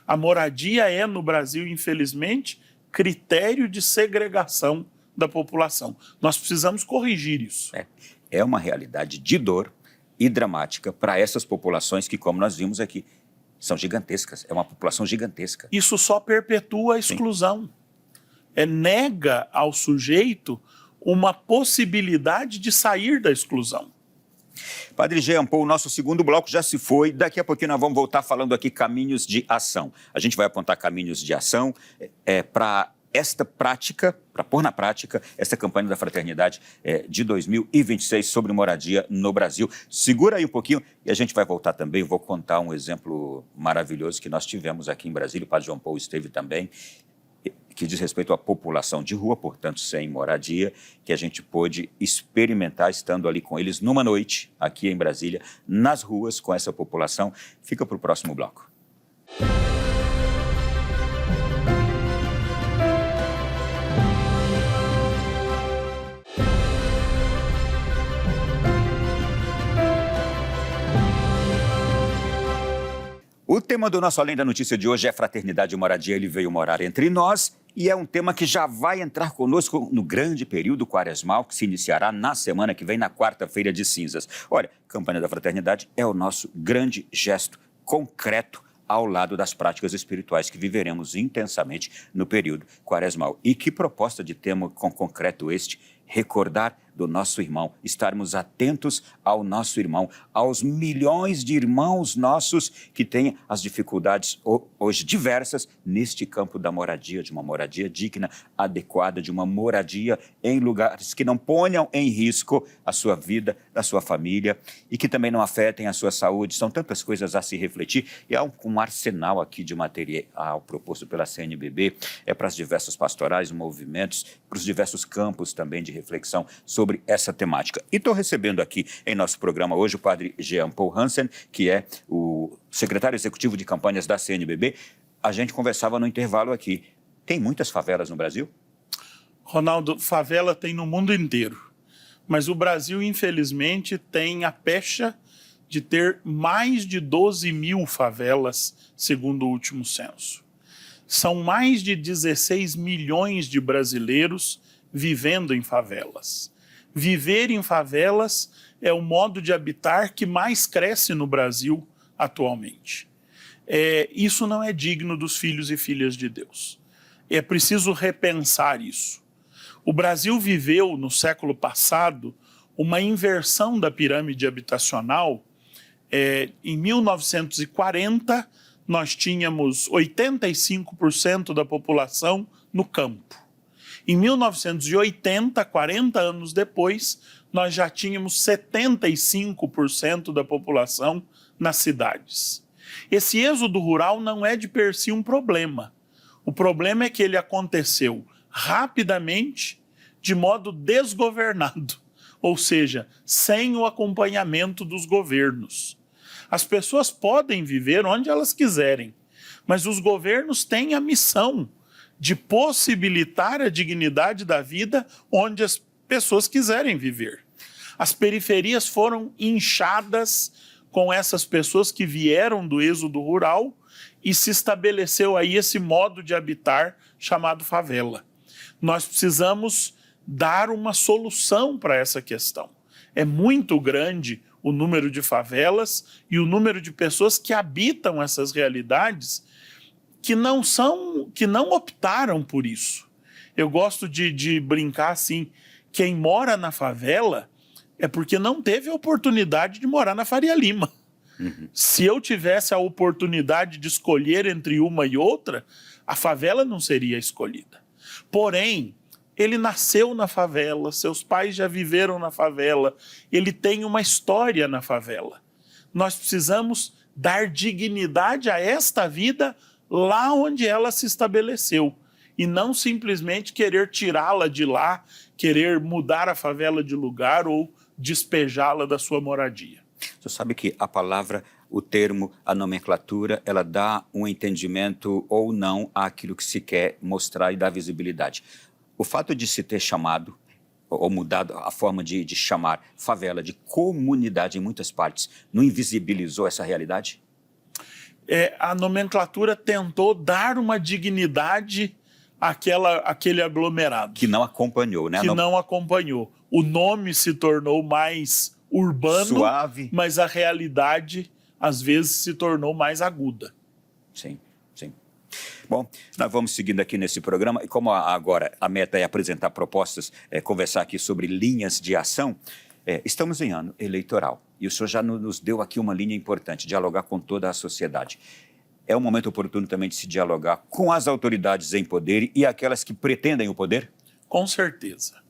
A moradia é, no Brasil, infelizmente, critério de segregação da população. Nós precisamos corrigir isso. É uma realidade de dor e dramática para essas populações que, como nós vimos aqui, são gigantescas. É uma população gigantesca. Isso só perpetua a exclusão. Nega ao sujeito uma possibilidade de sair da exclusão. Padre Jean Paul, o nosso segundo bloco já se foi. Daqui a pouquinho nós vamos voltar falando aqui caminhos de ação. A gente vai apontar caminhos de ação para esta prática, para pôr na prática, esta campanha da Fraternidade de 2026 sobre moradia no Brasil. Segura aí um pouquinho e a gente vai voltar também. Eu vou contar um exemplo maravilhoso que nós tivemos aqui em Brasília, o Padre João Paul esteve também, que diz respeito à população de rua, portanto, sem moradia, que a gente pôde experimentar estando ali com eles numa noite, aqui em Brasília, nas ruas com essa população. Fica para o próximo bloco. O tema do nosso Além da Notícia de hoje é Fraternidade e Moradia. Ele veio morar entre nós e é um tema que já vai entrar conosco no grande período quaresmal que se iniciará na semana que vem, na quarta-feira de cinzas. Olha, Campanha da Fraternidade é o nosso grande gesto concreto ao lado das práticas espirituais que viveremos intensamente no período quaresmal. E que proposta de tema concreto este? Recordar do nosso irmão, estarmos atentos ao nosso irmão, aos milhões de irmãos nossos que têm as dificuldades hoje diversas neste campo da moradia, de uma moradia digna, adequada, de uma moradia em lugares que não ponham em risco a sua vida, a sua família e que também não afetem a sua saúde. São tantas coisas a se refletir e há um arsenal aqui de material proposto pela CNBB, para as diversas pastorais, movimentos, para os diversos campos também de reflexão sobre essa temática. E estou recebendo aqui em nosso programa hoje o padre Jean Paul Hansen, que é o secretário executivo de campanhas da CNBB. A gente conversava no intervalo aqui. Tem muitas favelas no Brasil? Ronaldo, favela tem no mundo inteiro. Mas o Brasil, infelizmente, tem a pecha de ter mais de 12 mil favelas, segundo o último censo. São mais de 16 milhões de brasileiros vivendo em favelas. Viver em favelas é o modo de habitar que mais cresce no Brasil atualmente. Isso não é digno dos filhos e filhas de Deus. É preciso repensar isso. O Brasil viveu, no século passado, uma inversão da pirâmide habitacional. Em 1940, nós tínhamos 85% da população no campo. Em 1980, 40 anos depois, nós já tínhamos 75% da população nas cidades. Esse êxodo rural não é de per si um problema. O problema é que ele aconteceu rapidamente, de modo desgovernado, ou seja, sem o acompanhamento dos governos. As pessoas podem viver onde elas quiserem, mas os governos têm a missão de possibilitar a dignidade da vida onde as pessoas quiserem viver. As periferias foram inchadas com essas pessoas que vieram do êxodo rural e se estabeleceu aí esse modo de habitar chamado favela. Nós precisamos dar uma solução para essa questão. É muito grande o número de favelas e o número de pessoas que habitam essas realidades que não optaram por isso. Eu gosto de brincar assim, quem mora na favela é porque não teve a oportunidade de morar na Faria Lima. Uhum. Se eu tivesse a oportunidade de escolher entre uma e outra, a favela não seria escolhida. Porém, ele nasceu na favela, seus pais já viveram na favela, ele tem uma história na favela. Nós precisamos dar dignidade a esta vida lá onde ela se estabeleceu, e não simplesmente querer tirá-la de lá, querer mudar a favela de lugar ou despejá-la da sua moradia. Você sabe que a palavra, o termo, a nomenclatura, ela dá um entendimento ou não àquilo que se quer mostrar e dar visibilidade. O fato de se ter chamado, ou mudado a forma de chamar favela de comunidade em muitas partes, não invisibilizou essa realidade? A nomenclatura tentou dar uma dignidade àquele aglomerado. Que não acompanhou, né? Que não acompanhou. O nome se tornou mais urbano, suave, mas a realidade, às vezes, se tornou mais aguda. Sim, sim. Bom, nós vamos seguindo aqui nesse programa, e como agora a meta é apresentar propostas, conversar aqui sobre linhas de ação, estamos em ano eleitoral. E o senhor já nos deu aqui uma linha importante, dialogar com toda a sociedade. É um momento oportuno também de se dialogar com as autoridades em poder e aquelas que pretendem o poder? Com certeza.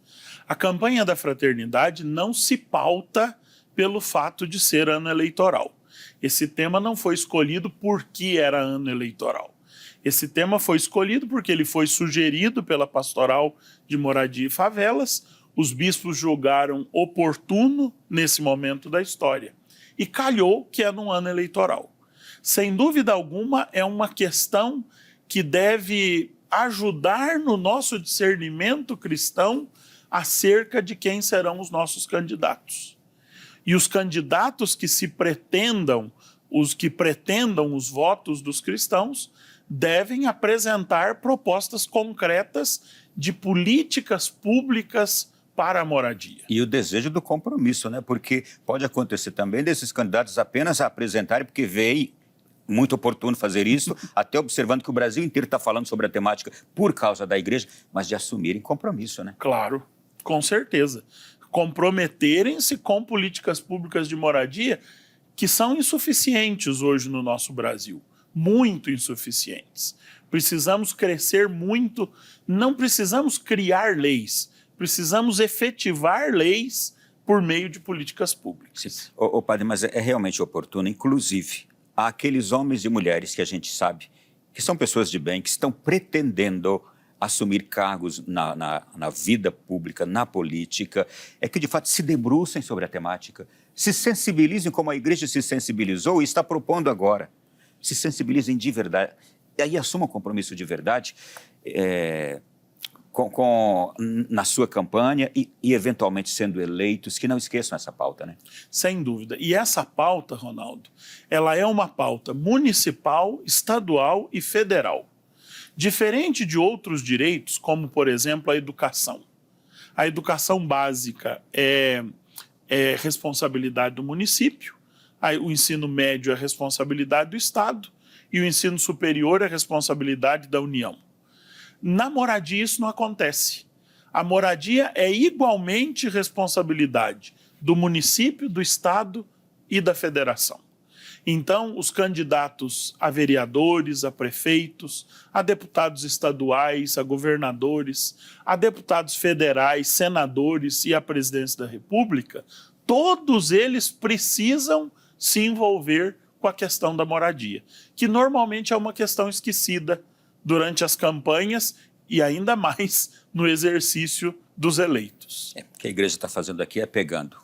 A campanha da fraternidade não se pauta pelo fato de ser ano eleitoral. Esse tema não foi escolhido porque era ano eleitoral. Esse tema foi escolhido porque ele foi sugerido pela Pastoral de Moradia e Favelas. Os bispos julgaram oportuno nesse momento da história. E calhou que é num ano eleitoral. Sem dúvida alguma, é uma questão que deve ajudar no nosso discernimento cristão acerca de quem serão os nossos candidatos. E os candidatos que se pretendam os que pretendam os votos dos cristãos devem apresentar propostas concretas de políticas públicas para a moradia. E o desejo do compromisso, né? Porque pode acontecer também desses candidatos apenas a apresentarem, porque veio muito oportuno fazer isso, até observando que o Brasil inteiro está falando sobre a temática por causa da igreja, mas de assumirem compromisso, né? Claro, com certeza. Comprometerem-se com políticas públicas de moradia que são insuficientes hoje no nosso Brasil. Muito insuficientes. Precisamos crescer muito, não precisamos criar leis, precisamos efetivar leis por meio de políticas públicas. Ô, padre, mas é realmente oportuno, inclusive, há aqueles homens e mulheres que a gente sabe que são pessoas de bem, que estão pretendendo assumir cargos na vida pública, na política, é que de fato se debrucem sobre a temática, se sensibilizem como a igreja se sensibilizou e está propondo agora. Se sensibilizem de verdade, e aí assumam compromisso de verdade na sua campanha e eventualmente sendo eleitos, que não esqueçam essa pauta, né? Sem dúvida. E essa pauta, Ronaldo, ela é uma pauta municipal, estadual e federal. Diferente de outros direitos, como, por exemplo, a educação. A educação básica é responsabilidade do município, o ensino médio é responsabilidade do Estado e o ensino superior é responsabilidade da União. Na moradia isso não acontece. A moradia é igualmente responsabilidade do município, do Estado e da Federação. Então, os candidatos a vereadores, a prefeitos, a deputados estaduais, a governadores, a deputados federais, senadores e a presidência da República, todos eles precisam se envolver com a questão da moradia, que normalmente é uma questão esquecida durante as campanhas e ainda mais no exercício dos eleitos. O que a igreja está fazendo aqui é pegando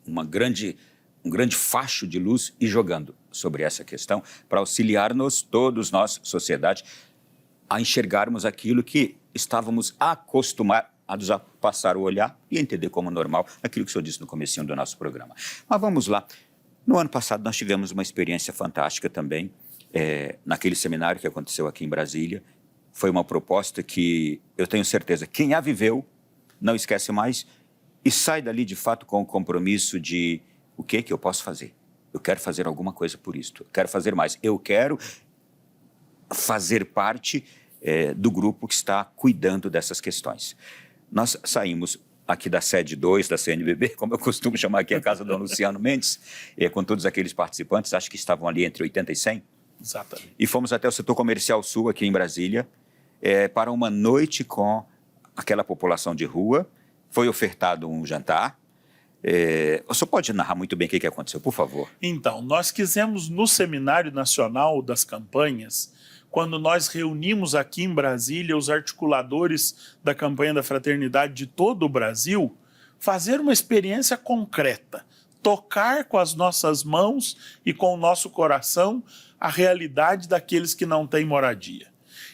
um grande facho de luz e jogando sobre essa questão para auxiliar-nos, todos nós, sociedade, a enxergarmos aquilo que estávamos acostumados a passar o olhar e entender como normal aquilo que o senhor disse no comecinho do nosso programa. Mas vamos lá. No ano passado nós tivemos uma experiência fantástica também, naquele seminário que aconteceu aqui em Brasília. Foi uma proposta que eu tenho certeza, quem a viveu não esquece mais e sai dali de fato com o compromisso de o que eu posso fazer. Eu quero fazer alguma coisa por isto, eu quero fazer mais, eu quero fazer parte do grupo que está cuidando dessas questões. Nós saímos aqui da sede 2 da CNBB, como eu costumo chamar aqui a casa do Luciano Mendes, com todos aqueles participantes, acho que estavam ali entre 80 e 100. Exatamente. E fomos até o setor comercial sul aqui em Brasília, para uma noite com aquela população de rua. Foi ofertado um jantar. O senhor pode narrar muito bem o que aconteceu, por favor? Então, nós quisemos no Seminário Nacional das Campanhas, quando nós reunimos aqui em Brasília os articuladores da campanha da fraternidade de todo o Brasil, fazer uma experiência concreta, tocar com as nossas mãos e com o nosso coração a realidade daqueles que não têm moradia.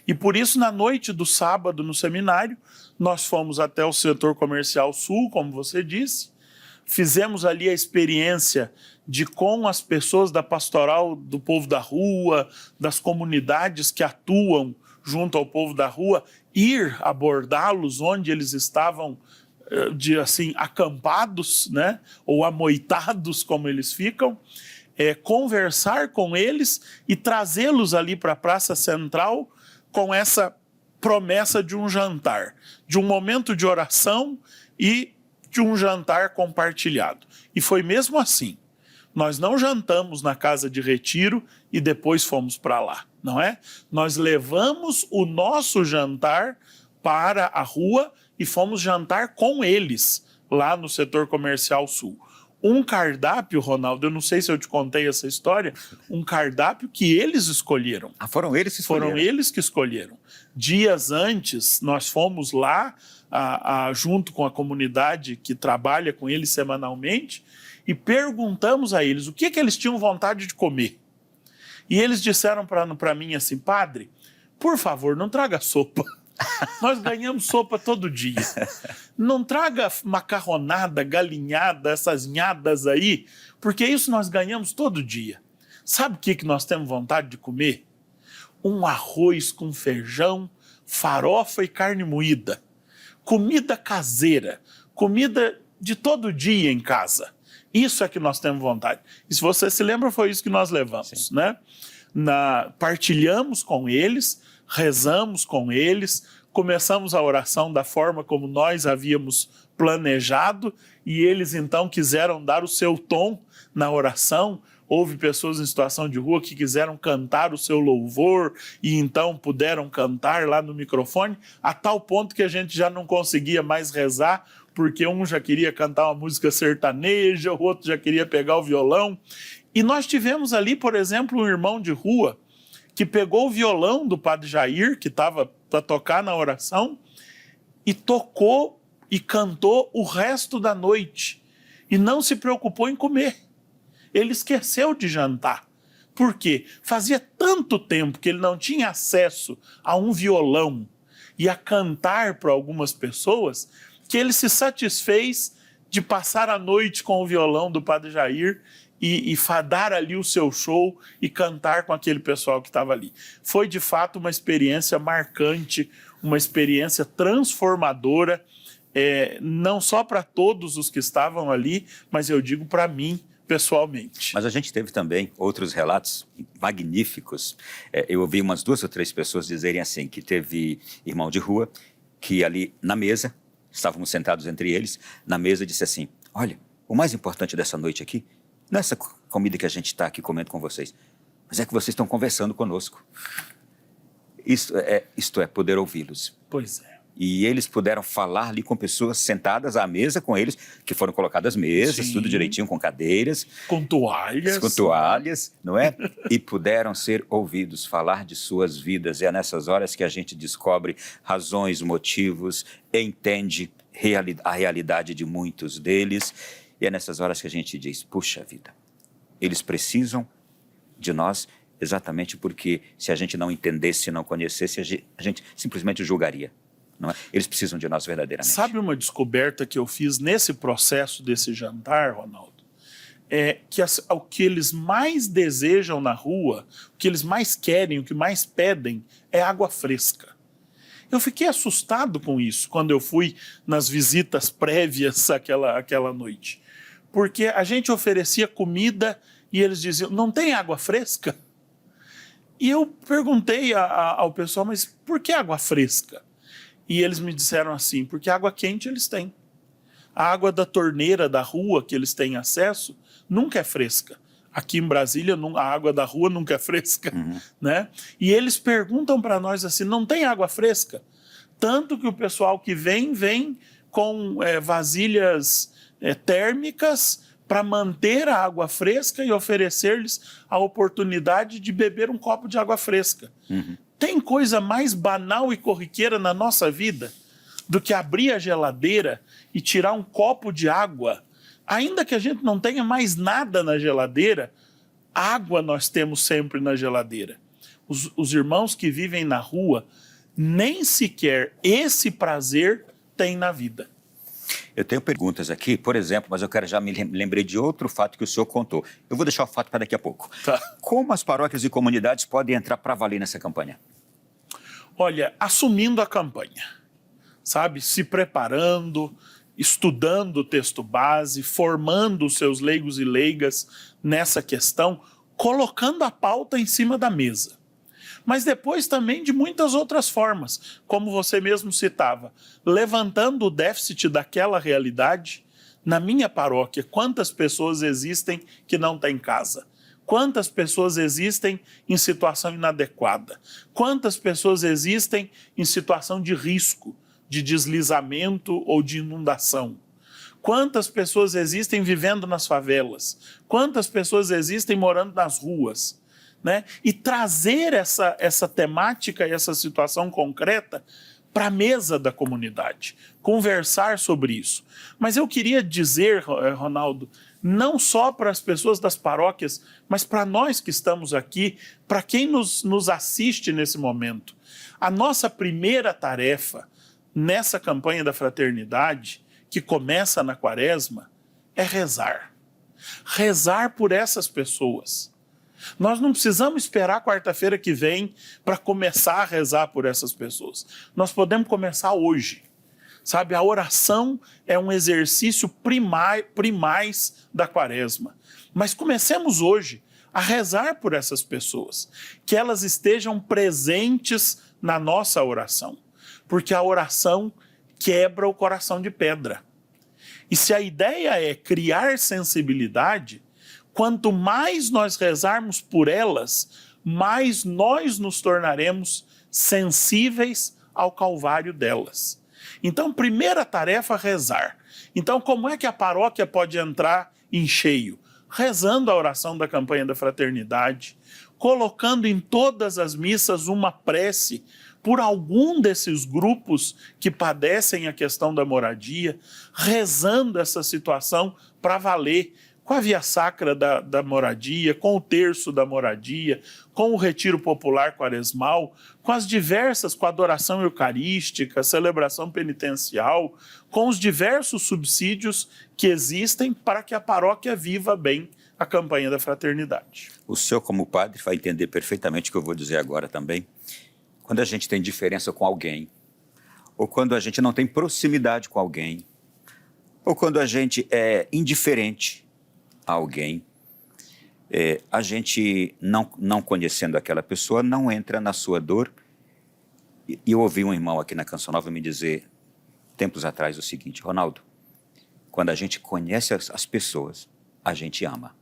E por isso, na noite do sábado, no seminário, nós fomos até o setor comercial sul, como você disse, fizemos ali a experiência de com as pessoas da pastoral do povo da rua, das comunidades que atuam junto ao povo da rua, ir abordá-los onde eles estavam, acampados, né? Ou amoitados, como eles ficam, conversar com eles e trazê-los ali para a Praça Central com essa promessa de um jantar, de um momento de oração e de um jantar compartilhado. E foi mesmo assim. Nós não jantamos na casa de retiro e depois fomos para lá, não é? Nós levamos o nosso jantar para a rua e fomos jantar com eles, lá no setor comercial sul. Um cardápio, Ronaldo, eu não sei se eu te contei essa história, um cardápio que eles escolheram. Ah, foram eles que escolheram? Foram eles que escolheram. Dias antes, nós fomos lá, junto com a comunidade que trabalha com eles semanalmente, e perguntamos a eles o que eles tinham vontade de comer. E eles disseram para mim assim: padre, por favor, não traga sopa. Nós ganhamos sopa todo dia. Não traga macarronada, galinhada, essas nhadas aí, porque isso nós ganhamos todo dia. Sabe o que nós temos vontade de comer? Um arroz com feijão, farofa e carne moída. Comida caseira, comida de todo dia em casa. Isso é que nós temos vontade. E se você se lembra, foi isso que nós levamos, né? Partilhamos com eles, rezamos com eles, começamos a oração da forma como nós havíamos planejado e eles então quiseram dar o seu tom na oração. Houve pessoas em situação de rua que quiseram cantar o seu louvor e então puderam cantar lá no microfone, a tal ponto que a gente já não conseguia mais rezar, porque um já queria cantar uma música sertaneja, o outro já queria pegar o violão. E nós tivemos ali, por exemplo, um irmão de rua que pegou o violão do padre Jair, que estava para tocar na oração, e tocou e cantou o resto da noite. E não se preocupou em comer. Ele esqueceu de jantar. Por quê? Fazia tanto tempo que ele não tinha acesso a um violão e a cantar para algumas pessoas, que ele se satisfez de passar a noite com o violão do padre Jair e dar ali o seu show e cantar com aquele pessoal que estava ali. Foi, de fato, uma experiência marcante, uma experiência transformadora, não só para todos os que estavam ali, mas eu digo para mim, pessoalmente. Mas a gente teve também outros relatos magníficos. Eu ouvi umas 2 ou 3 pessoas dizerem assim, que teve irmão de rua, que ali na mesa, estávamos sentados entre eles, na mesa disse assim, olha, o mais importante dessa noite aqui, não é essa comida que a gente está aqui comendo com vocês, mas é que vocês estão conversando conosco. Isto é poder ouvi-los. Pois é. E eles puderam falar ali com pessoas sentadas à mesa com eles, que foram colocadas mesas, Sim. tudo direitinho, com cadeiras. Com toalhas. Com toalhas, não é? E puderam ser ouvidos, falar de suas vidas. E é nessas horas que a gente descobre razões, motivos, entende a realidade de muitos deles. E é nessas horas que a gente diz, puxa vida, eles precisam de nós exatamente porque se a gente não entendesse, não conhecesse, a gente simplesmente julgaria. Não é? Eles precisam de nós verdadeiramente. Sabe uma descoberta que eu fiz nesse processo desse jantar, Ronaldo? Que o que eles mais desejam na rua, o que eles mais querem, o que mais pedem é água fresca. Eu fiquei assustado com isso quando eu fui nas visitas prévias aquela noite. Porque a gente oferecia comida e eles diziam, não tem água fresca? E eu perguntei ao pessoal, mas por que água fresca? E eles me disseram assim, porque água quente eles têm. A água da torneira da rua que eles têm acesso nunca é fresca. Aqui em Brasília, a água da rua nunca é fresca. Né? E eles perguntam para nós assim, não tem água fresca? Tanto que o pessoal que vem com vasilhas térmicas para manter a água fresca e oferecer-lhes a oportunidade de beber um copo de água fresca. Tem coisa mais banal e corriqueira na nossa vida do que abrir a geladeira e tirar um copo de água? Ainda que a gente não tenha mais nada na geladeira, água nós temos sempre na geladeira. Os irmãos que vivem na rua, nem sequer esse prazer têm na vida. Eu tenho perguntas aqui, por exemplo, mas eu já me lembrei de outro fato que o senhor contou. Eu vou deixar o fato para daqui a pouco. Tá. Como as paróquias e comunidades podem entrar para valer nessa campanha? Olha, assumindo a campanha, sabe? Se preparando, estudando o texto base, formando os seus leigos e leigas nessa questão, colocando a pauta em cima da mesa. Mas depois também de muitas outras formas, como você mesmo citava, levantando o déficit daquela realidade. Na minha paróquia, quantas pessoas existem que não têm casa? Quantas pessoas existem em situação inadequada? Quantas pessoas existem em situação de risco, de deslizamento ou de inundação? Quantas pessoas existem vivendo nas favelas? Quantas pessoas existem morando nas ruas? Né? E trazer essa temática e essa situação concreta para a mesa da comunidade, conversar sobre isso. Mas eu queria dizer, Ronaldo, não só para as pessoas das paróquias, mas para nós que estamos aqui, para quem nos assiste nesse momento. A nossa primeira tarefa nessa campanha da fraternidade, que começa na Quaresma, é rezar. Rezar por essas pessoas. Nós não precisamos esperar quarta-feira que vem para começar a rezar por essas pessoas. Nós podemos começar hoje. Sabe, a oração é um exercício primais da quaresma. Mas comecemos hoje a rezar por essas pessoas, que elas estejam presentes na nossa oração, porque a oração quebra o coração de pedra. E se a ideia é criar sensibilidade, quanto mais nós rezarmos por elas, mais nós nos tornaremos sensíveis ao calvário delas. Então, primeira tarefa, rezar. Então, como é que a paróquia pode entrar em cheio? Rezando a oração da campanha da fraternidade, colocando em todas as missas uma prece por algum desses grupos que padecem a questão da moradia, rezando essa situação para valer, com a via sacra da moradia, com o terço da moradia, com o retiro popular quaresmal, com a adoração eucarística, celebração penitencial, com os diversos subsídios que existem para que a paróquia viva bem a campanha da fraternidade. O senhor, como padre, vai entender perfeitamente o que eu vou dizer agora também. Quando a gente tem diferença com alguém, ou quando a gente não tem proximidade com alguém, ou quando a gente é indiferente a alguém, a gente, não conhecendo aquela pessoa, não entra na sua dor. E eu ouvi um irmão aqui na Canção Nova me dizer, tempos atrás, o seguinte: Ronaldo, quando a gente conhece as pessoas, a gente ama.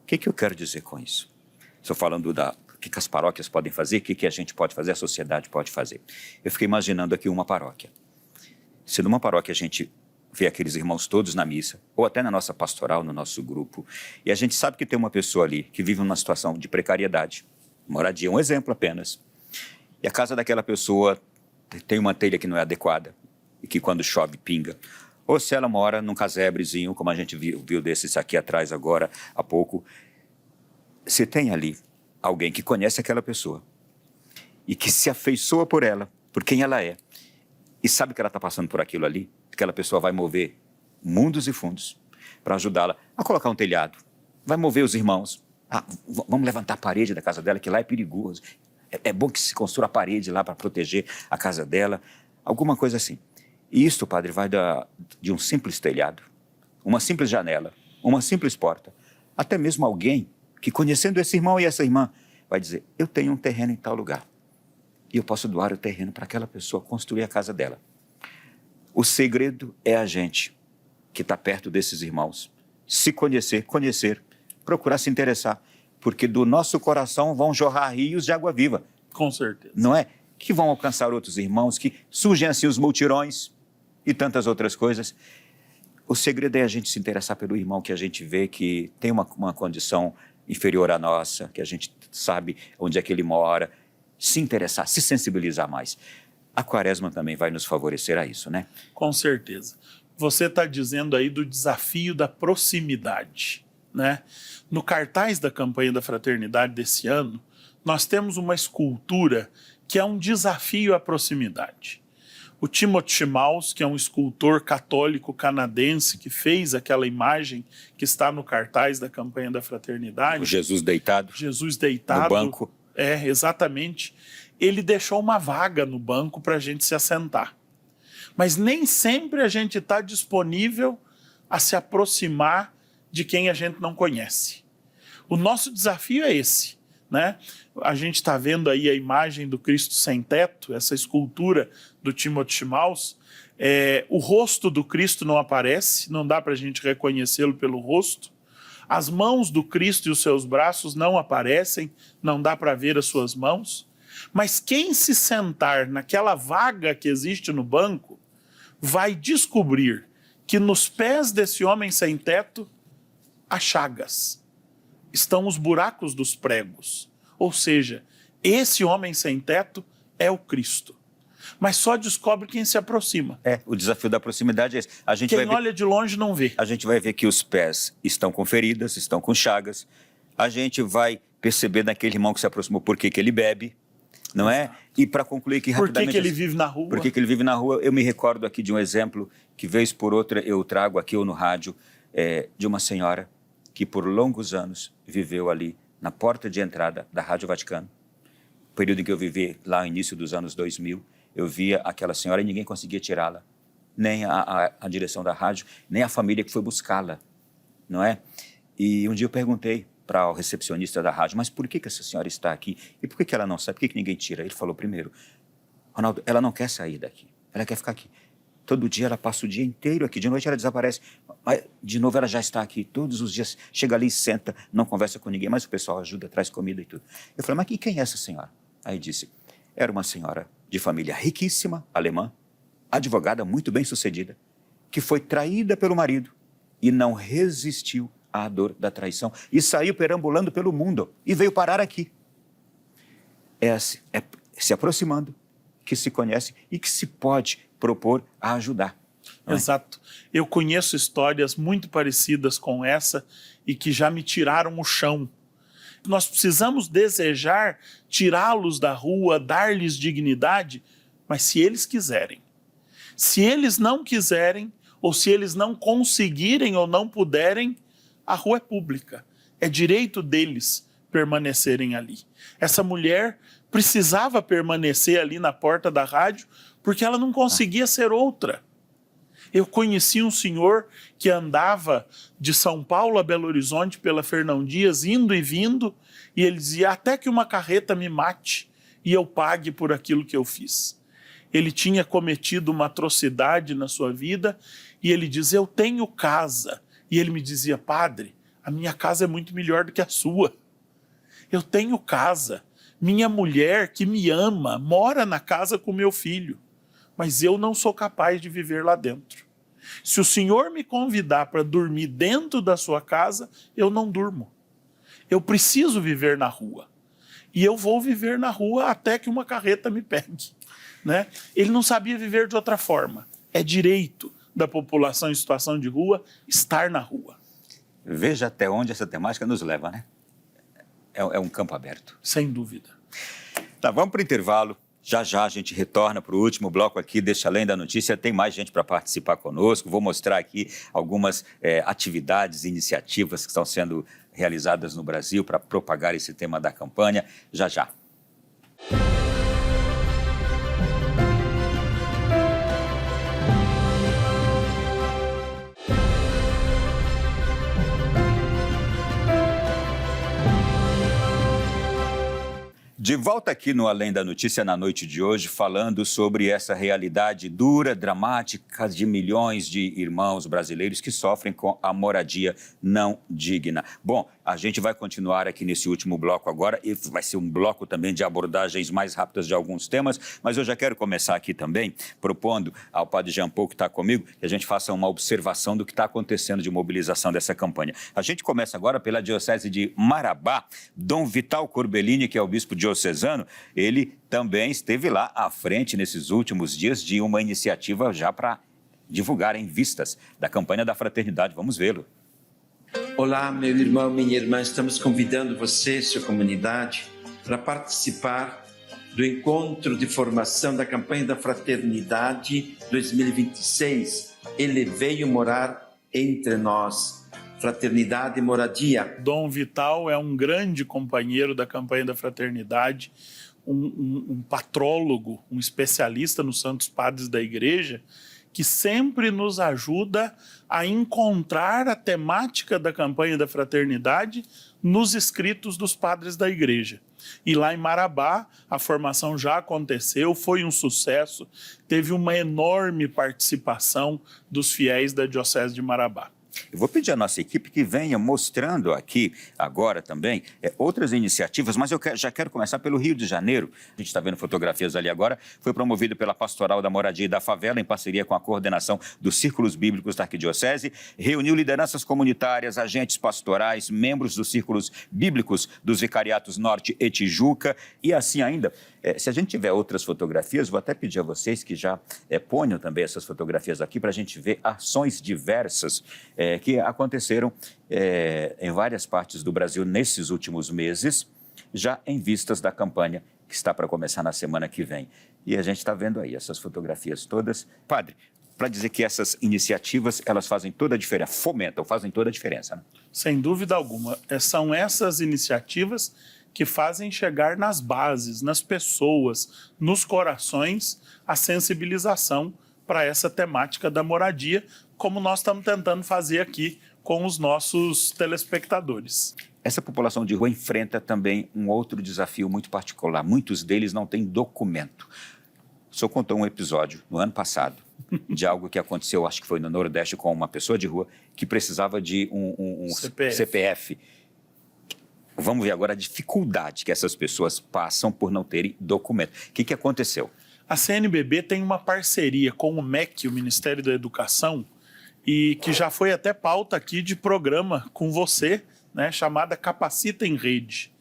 O que eu quero dizer com isso? Estou falando do que as paróquias podem fazer, o que a gente pode fazer, a sociedade pode fazer. Eu fiquei imaginando aqui uma paróquia. Se numa paróquia a gente vê aqueles irmãos todos na missa, ou até na nossa pastoral, no nosso grupo, e a gente sabe que tem uma pessoa ali que vive numa situação de precariedade, moradia, um exemplo apenas, e a casa daquela pessoa tem uma telha que não é adequada, e que quando chove pinga, ou se ela mora num casebrezinho, como a gente viu desses aqui atrás agora, há pouco, se tem ali alguém que conhece aquela pessoa, e que se afeiçoa por ela, por quem ela é, e sabe que ela está passando por aquilo ali, aquela pessoa vai mover mundos e fundos para ajudá-la a colocar um telhado, vai mover os irmãos, vamos levantar a parede da casa dela, que lá é perigoso, é bom que se construa a parede lá para proteger a casa dela, alguma coisa assim. E isto, padre, vai de um simples telhado, uma simples janela, uma simples porta, até mesmo alguém que, conhecendo esse irmão e essa irmã, vai dizer: eu tenho um terreno em tal lugar e eu posso doar o terreno para aquela pessoa construir a casa dela. O segredo é a gente que está perto desses irmãos se conhecer, procurar se interessar, porque do nosso coração vão jorrar rios de água viva. Com certeza. Não é? Que vão alcançar outros irmãos, que surgem assim os multirões e tantas outras coisas. O segredo é a gente se interessar pelo irmão que a gente vê que tem uma condição inferior à nossa, que a gente sabe onde é que ele mora, se interessar, se sensibilizar mais. A quaresma também vai nos favorecer a isso, né? Com certeza. Você está dizendo aí do desafio da proximidade, né? No cartaz da campanha da fraternidade desse ano, nós temos uma escultura que é um desafio à proximidade. O Timothy Mouse, que é um escultor católico canadense que fez aquela imagem que está no cartaz da campanha da fraternidade. O Jesus deitado. Jesus deitado. No banco. Exatamente. Ele deixou uma vaga no banco para a gente se assentar. Mas nem sempre a gente está disponível a se aproximar de quem a gente não conhece. O nosso desafio é esse, né? A gente está vendo aí a imagem do Cristo sem teto, essa escultura do Timothy Mouse. O rosto do Cristo não aparece, não dá para a gente reconhecê-lo pelo rosto. As mãos do Cristo e os seus braços não aparecem, não dá para ver as suas mãos. Mas quem se sentar naquela vaga que existe no banco vai descobrir que nos pés desse homem sem teto há chagas, estão os buracos dos pregos. Ou seja, esse homem sem teto é o Cristo. Mas só descobre quem se aproxima. O desafio da proximidade é esse. Quem olha de longe não vê. A gente vai ver que os pés estão com feridas, estão com chagas. A gente vai perceber naquele irmão que se aproximou por que ele bebe, não é? E para concluir aqui rapidamente... Por que ele vive na rua? Por que ele vive na rua? Eu me recordo aqui de um exemplo que, vez por outra, eu trago aqui ou no rádio, de uma senhora que por longos anos viveu ali na porta de entrada da Rádio Vaticano, o período em que eu vivi lá no início dos anos 2000, eu via aquela senhora e ninguém conseguia tirá-la, nem a direção da rádio, nem a família que foi buscá-la, não é? E um dia eu perguntei para o recepcionista da rádio, mas por que essa senhora está aqui? E por que ela não sai? Por que ninguém tira? Ele falou primeiro, Ronaldo, ela não quer sair daqui, ela quer ficar aqui. Todo dia ela passa o dia inteiro aqui, de noite ela desaparece, mas de novo ela já está aqui, todos os dias chega ali, senta, não conversa com ninguém, mas o pessoal ajuda, traz comida e tudo. Eu falei, mas quem é essa senhora? Aí disse, era uma senhora de família riquíssima, alemã, advogada muito bem sucedida, que foi traída pelo marido e não resistiu à dor da traição e saiu perambulando pelo mundo e veio parar aqui. É se aproximando que se conhece e que se pode propor a ajudar. Exato. Eu conheço histórias muito parecidas com essa e que já me tiraram o chão. Nós precisamos desejar tirá-los da rua, dar-lhes dignidade, mas se eles quiserem. Se eles não quiserem, ou se eles não conseguirem ou não puderem, a rua é pública. É direito deles permanecerem ali. Essa mulher precisava permanecer ali na porta da rádio porque ela não conseguia ser outra. Eu conheci um senhor que andava de São Paulo a Belo Horizonte pela Fernão Dias, indo e vindo, e ele dizia, até que uma carreta me mate e eu pague por aquilo que eu fiz. Ele tinha cometido uma atrocidade na sua vida e ele diz, eu tenho casa. E ele me dizia, padre, a minha casa é muito melhor do que a sua. Eu tenho casa. Minha mulher que me ama mora na casa com meu filho, mas eu não sou capaz de viver lá dentro. Se o senhor me convidar para dormir dentro da sua casa, eu não durmo. Eu preciso viver na rua. E eu vou viver na rua até que uma carreta me pegue. Né? Ele não sabia viver de outra forma. É direito da população em situação de rua estar na rua. Veja até onde essa temática nos leva, né? É um campo aberto. Sem dúvida. Tá, vamos para o intervalo. Já já a gente retorna para o último bloco aqui, Deixa Além da Notícia. Tem mais gente para participar conosco. Vou mostrar aqui algumas atividades, iniciativas que estão sendo realizadas no Brasil para propagar esse tema da campanha. Já já. De volta aqui no Além da Notícia na noite de hoje, falando sobre essa realidade dura, dramática de milhões de irmãos brasileiros que sofrem com a moradia não digna. Bom, a gente vai continuar aqui nesse último bloco agora e vai ser um bloco também de abordagens mais rápidas de alguns temas, mas eu já quero começar aqui também propondo ao padre Jean Paul, que está comigo, que a gente faça uma observação do que está acontecendo de mobilização dessa campanha. A gente começa agora pela Diocese de Marabá. Dom Vital Corbellini, que é o bispo diocesano, ele também esteve lá à frente nesses últimos dias de uma iniciativa já para divulgar em vistas da campanha da fraternidade. Vamos vê-lo. Olá, meu irmão, minha irmã, estamos convidando você, sua comunidade, para participar do encontro de formação da campanha da Fraternidade 2026. Ele veio morar entre nós. Fraternidade e moradia. Dom Vital é um grande companheiro da campanha da Fraternidade, um patrólogo, um especialista nos Santos Padres da Igreja, que sempre nos ajuda a encontrar a temática da campanha da Fraternidade nos escritos dos padres da Igreja. E lá em Marabá, a formação já aconteceu, foi um sucesso, teve uma enorme participação dos fiéis da Diocese de Marabá. Eu vou pedir à nossa equipe que venha mostrando aqui agora também outras iniciativas, mas eu já quero começar pelo Rio de Janeiro. A gente está vendo fotografias ali agora. Foi promovido pela Pastoral da Moradia e da Favela, em parceria com a coordenação dos Círculos Bíblicos da Arquidiocese. Reuniu lideranças comunitárias, agentes pastorais, membros dos Círculos Bíblicos dos Vicariatos Norte e Tijuca. E assim ainda, se a gente tiver outras fotografias, vou até pedir a vocês que já ponham também essas fotografias aqui para a gente ver ações diversas que aconteceram em várias partes do Brasil nesses últimos meses, já em vistas da campanha que está para começar na semana que vem. E a gente está vendo aí essas fotografias todas. Padre, para dizer que essas iniciativas, elas fazem toda a diferença, fomentam, fazem toda a diferença, né? Sem dúvida alguma. São essas iniciativas que fazem chegar nas bases, nas pessoas, nos corações, a sensibilização para essa temática da moradia, como nós estamos tentando fazer aqui com os nossos telespectadores. Essa população de rua enfrenta também um outro desafio muito particular. Muitos deles não têm documento. O senhor contou um episódio no ano passado de algo que aconteceu, acho que foi no Nordeste, com uma pessoa de rua que precisava de um CPF. Vamos ver agora a dificuldade que essas pessoas passam por não terem documento. O que aconteceu? A CNBB tem uma parceria com o MEC, o Ministério da Educação, e que já foi até pauta aqui de programa com você, né, chamada Capacita em Rede.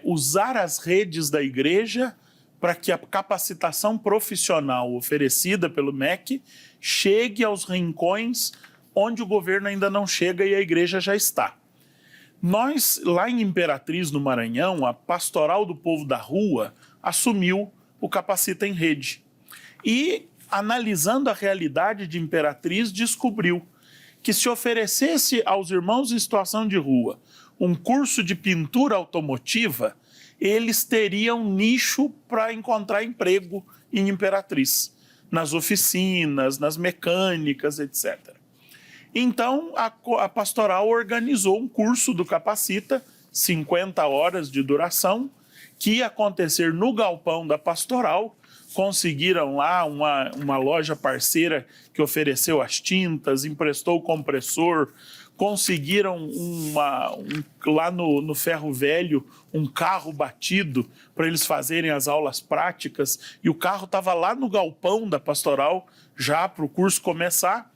Usar as redes da igreja para que a capacitação profissional oferecida pelo MEC chegue aos rincões onde o governo ainda não chega e a igreja já está. Nós, lá em Imperatriz, no Maranhão, a Pastoral do Povo da Rua assumiu o Capacita em Rede. E, analisando a realidade de Imperatriz, descobriu que se oferecesse aos irmãos em situação de rua um curso de pintura automotiva, eles teriam nicho para encontrar emprego em Imperatriz, nas oficinas, nas mecânicas, etc. Então, a pastoral organizou um curso do Capacita, 50 horas de duração, que ia acontecer no galpão da pastoral. Conseguiram lá uma loja parceira que ofereceu as tintas, emprestou o compressor, conseguiram lá no Ferro Velho um carro batido para eles fazerem as aulas práticas, e o carro estava lá no galpão da pastoral já para o curso começar,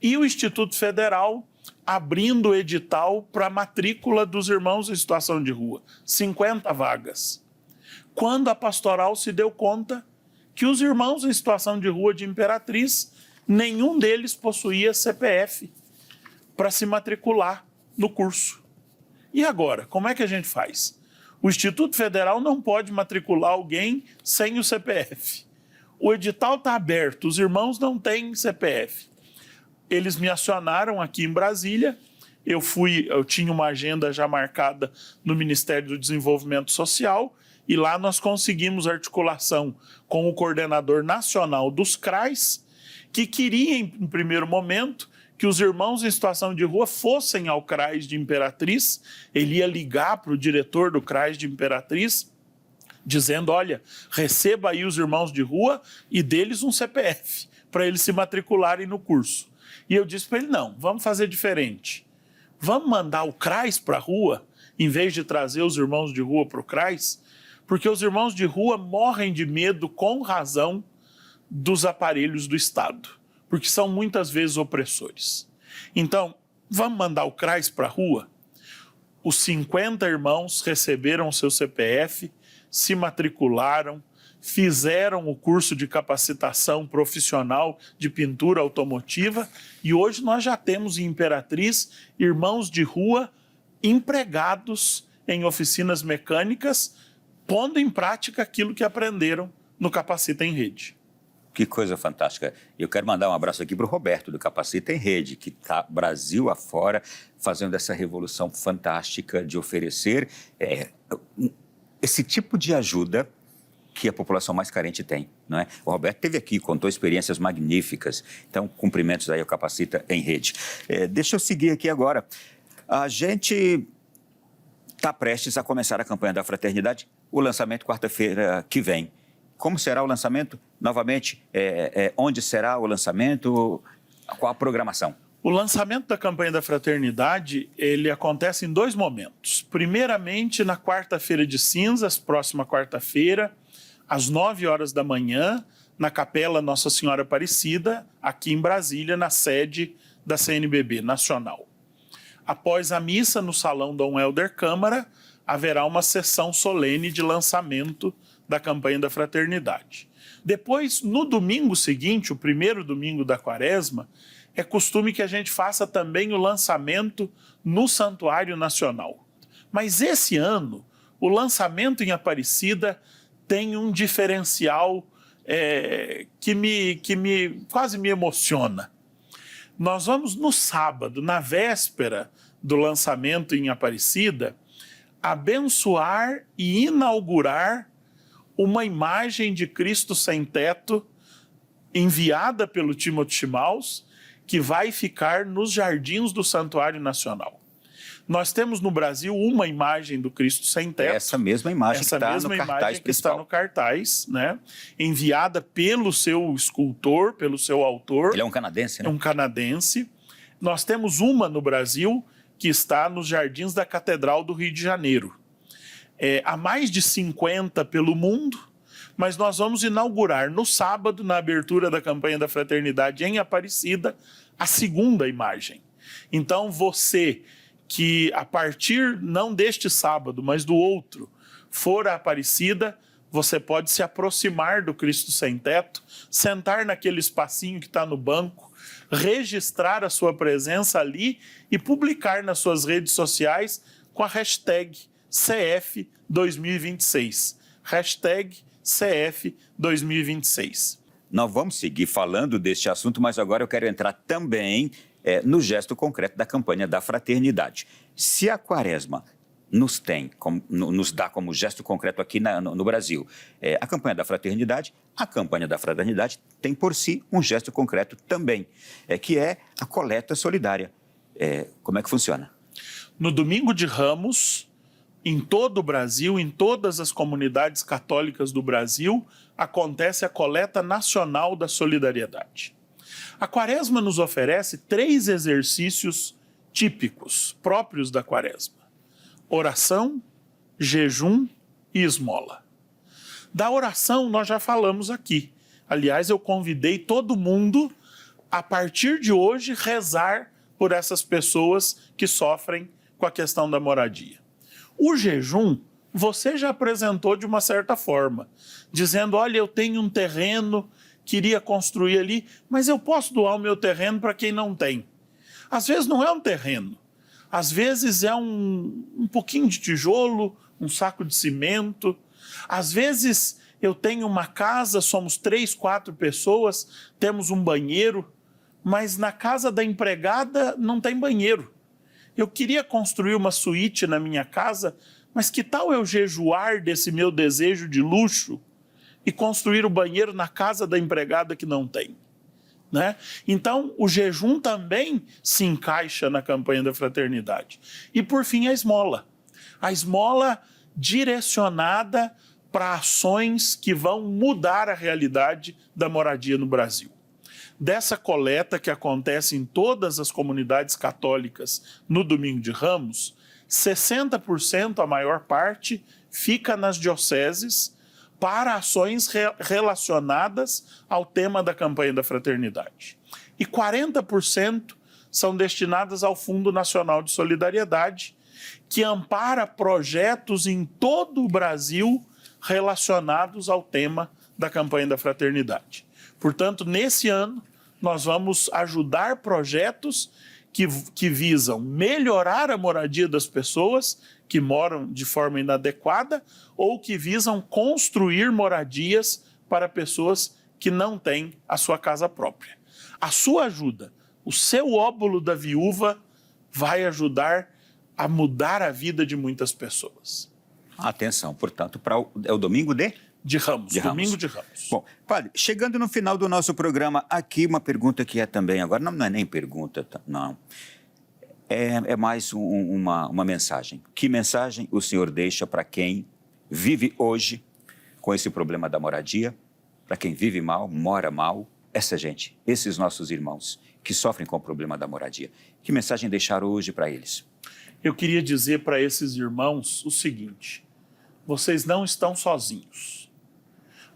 e o Instituto Federal abrindo o edital para a matrícula dos irmãos em situação de rua, 50 vagas. Quando a pastoral se deu conta que os irmãos em situação de rua de Imperatriz, nenhum deles possuía CPF para se matricular no curso. E agora, como é que a gente faz? O Instituto Federal não pode matricular alguém sem o CPF. O edital está aberto, os irmãos não têm CPF. Eles me acionaram aqui em Brasília, eu tinha uma agenda já marcada no Ministério do Desenvolvimento Social, e lá nós conseguimos articulação com o coordenador nacional dos CRAs, que queria, em primeiro momento, que os irmãos em situação de rua fossem ao CRAS de Imperatriz. Ele ia ligar para o diretor do CRAS de Imperatriz, dizendo, olha, receba aí os irmãos de rua e deles um CPF, para eles se matricularem no curso. E eu disse para ele, não, vamos fazer diferente. Vamos mandar o CRAS para a rua, em vez de trazer os irmãos de rua para o CRAS, porque os irmãos de rua morrem de medo, com razão, dos aparelhos do Estado, porque são muitas vezes opressores. Então, vamos mandar o CRAS para a rua? Os 50 irmãos receberam o seu CPF, se matricularam, fizeram o curso de capacitação profissional de pintura automotiva, e hoje nós já temos em Imperatriz irmãos de rua empregados em oficinas mecânicas, pondo em prática aquilo que aprenderam no Capacita em Rede. Que coisa fantástica. Eu quero mandar um abraço aqui para o Roberto, do Capacita em Rede, que está Brasil afora fazendo essa revolução fantástica de oferecer esse tipo de ajuda que a população mais carente tem, não é? O Roberto esteve aqui, contou experiências magníficas. Então, cumprimentos aí ao Capacita em Rede. Deixa eu seguir aqui agora. A gente está prestes a começar a campanha da Fraternidade, o lançamento quarta-feira que vem. Como será o lançamento? Novamente, onde será o lançamento? Qual a programação? O lançamento da campanha da Fraternidade, ele acontece em 2 momentos. Primeiramente, na quarta-feira de cinzas, próxima quarta-feira, às 9 horas da manhã, na Capela Nossa Senhora Aparecida, aqui em Brasília, na sede da CNBB Nacional. Após a missa no Salão Dom Helder Câmara, haverá uma sessão solene de lançamento da campanha da Fraternidade. Depois, no domingo seguinte, o primeiro domingo da Quaresma, é costume que a gente faça também o lançamento no Santuário Nacional. Mas esse ano, o lançamento em Aparecida tem um diferencial que quase me emociona. Nós vamos no sábado, na véspera do lançamento em Aparecida, abençoar e inaugurar uma imagem de Cristo sem teto enviada pelo Timothy Schmaus, que vai ficar nos jardins do Santuário Nacional. Nós temos no Brasil uma imagem do Cristo sem teto. Essa mesma imagem que está no cartaz principal. Está no cartaz, né? Enviada pelo seu escultor, pelo seu autor. Ele é um canadense, né? É um canadense. Nós temos uma no Brasil que está nos jardins da Catedral do Rio de Janeiro. Há mais de 50 pelo mundo, mas nós vamos inaugurar no sábado, na abertura da campanha da Fraternidade em Aparecida, a segunda imagem. Então você que a partir não deste sábado, mas do outro, for a Aparecida, você pode se aproximar do Cristo sem teto, sentar naquele espacinho que está no banco, registrar a sua presença ali e publicar nas suas redes sociais com a hashtag CF2026. Hashtag CF2026. Nós vamos seguir falando deste assunto, mas agora eu quero entrar também no gesto concreto da campanha da fraternidade. Se a Quaresma nos dá como gesto concreto aqui no Brasil a campanha da fraternidade, a campanha da fraternidade tem por si um gesto concreto também, que é a coleta solidária. Como é que funciona? No Domingo de Ramos, em todo o Brasil, em todas as comunidades católicas do Brasil, acontece a coleta nacional da solidariedade. A Quaresma nos oferece 3 exercícios típicos, próprios da Quaresma: oração, jejum e esmola. Da oração nós já falamos aqui. Aliás, eu convidei todo mundo, a partir de hoje, rezar por essas pessoas que sofrem com a questão da moradia. O jejum, você já apresentou de uma certa forma, dizendo: olha, eu tenho um terreno, queria construir ali, mas eu posso doar o meu terreno para quem não tem. Às vezes não é um terreno, às vezes é um pouquinho de tijolo, um saco de cimento. Às vezes eu tenho uma casa, somos 3, 4 pessoas, temos um banheiro, mas na casa da empregada não tem banheiro. Eu queria construir uma suíte na minha casa, mas que tal eu jejuar desse meu desejo de luxo e construir o banheiro na casa da empregada que não tem? Né? Então, o jejum também se encaixa na campanha da fraternidade. E, por fim, a esmola. A esmola direcionada para ações que vão mudar a realidade da moradia no Brasil. Dessa coleta que acontece em todas as comunidades católicas no Domingo de Ramos, 60%, a maior parte, fica nas dioceses para ações relacionadas ao tema da campanha da fraternidade. E 40% são destinadas ao Fundo Nacional de Solidariedade, que ampara projetos em todo o Brasil relacionados ao tema da campanha da fraternidade. Portanto, nesse ano, nós vamos ajudar projetos que visam melhorar a moradia das pessoas que moram de forma inadequada ou que visam construir moradias para pessoas que não têm a sua casa própria. A sua ajuda, o seu óbolo da viúva, vai ajudar a mudar a vida de muitas pessoas. Atenção, portanto, é o Domingo de Ramos, Domingo de Ramos. Bom, padre, chegando no final do nosso programa, aqui uma pergunta que é também, agora não é nem pergunta, não, é mais uma mensagem. Que mensagem o senhor deixa para quem vive hoje com esse problema da moradia, para quem vive mal, mora mal, essa gente, esses nossos irmãos que sofrem com o problema da moradia? Que mensagem deixar hoje para eles? Eu queria dizer para esses irmãos o seguinte: vocês não estão sozinhos.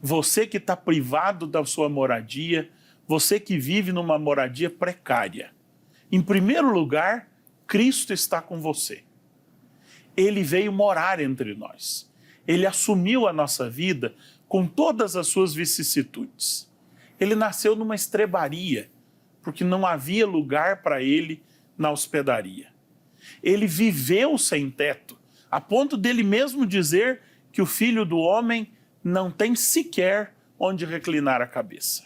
Você que está privado da sua moradia, você que vive numa moradia precária, em primeiro lugar, Cristo está com você. Ele veio morar entre nós. Ele assumiu a nossa vida com todas as suas vicissitudes. Ele nasceu numa estrebaria, porque não havia lugar para ele na hospedaria. Ele viveu sem teto, a ponto dele mesmo dizer que o Filho do Homem não tem sequer onde reclinar a cabeça.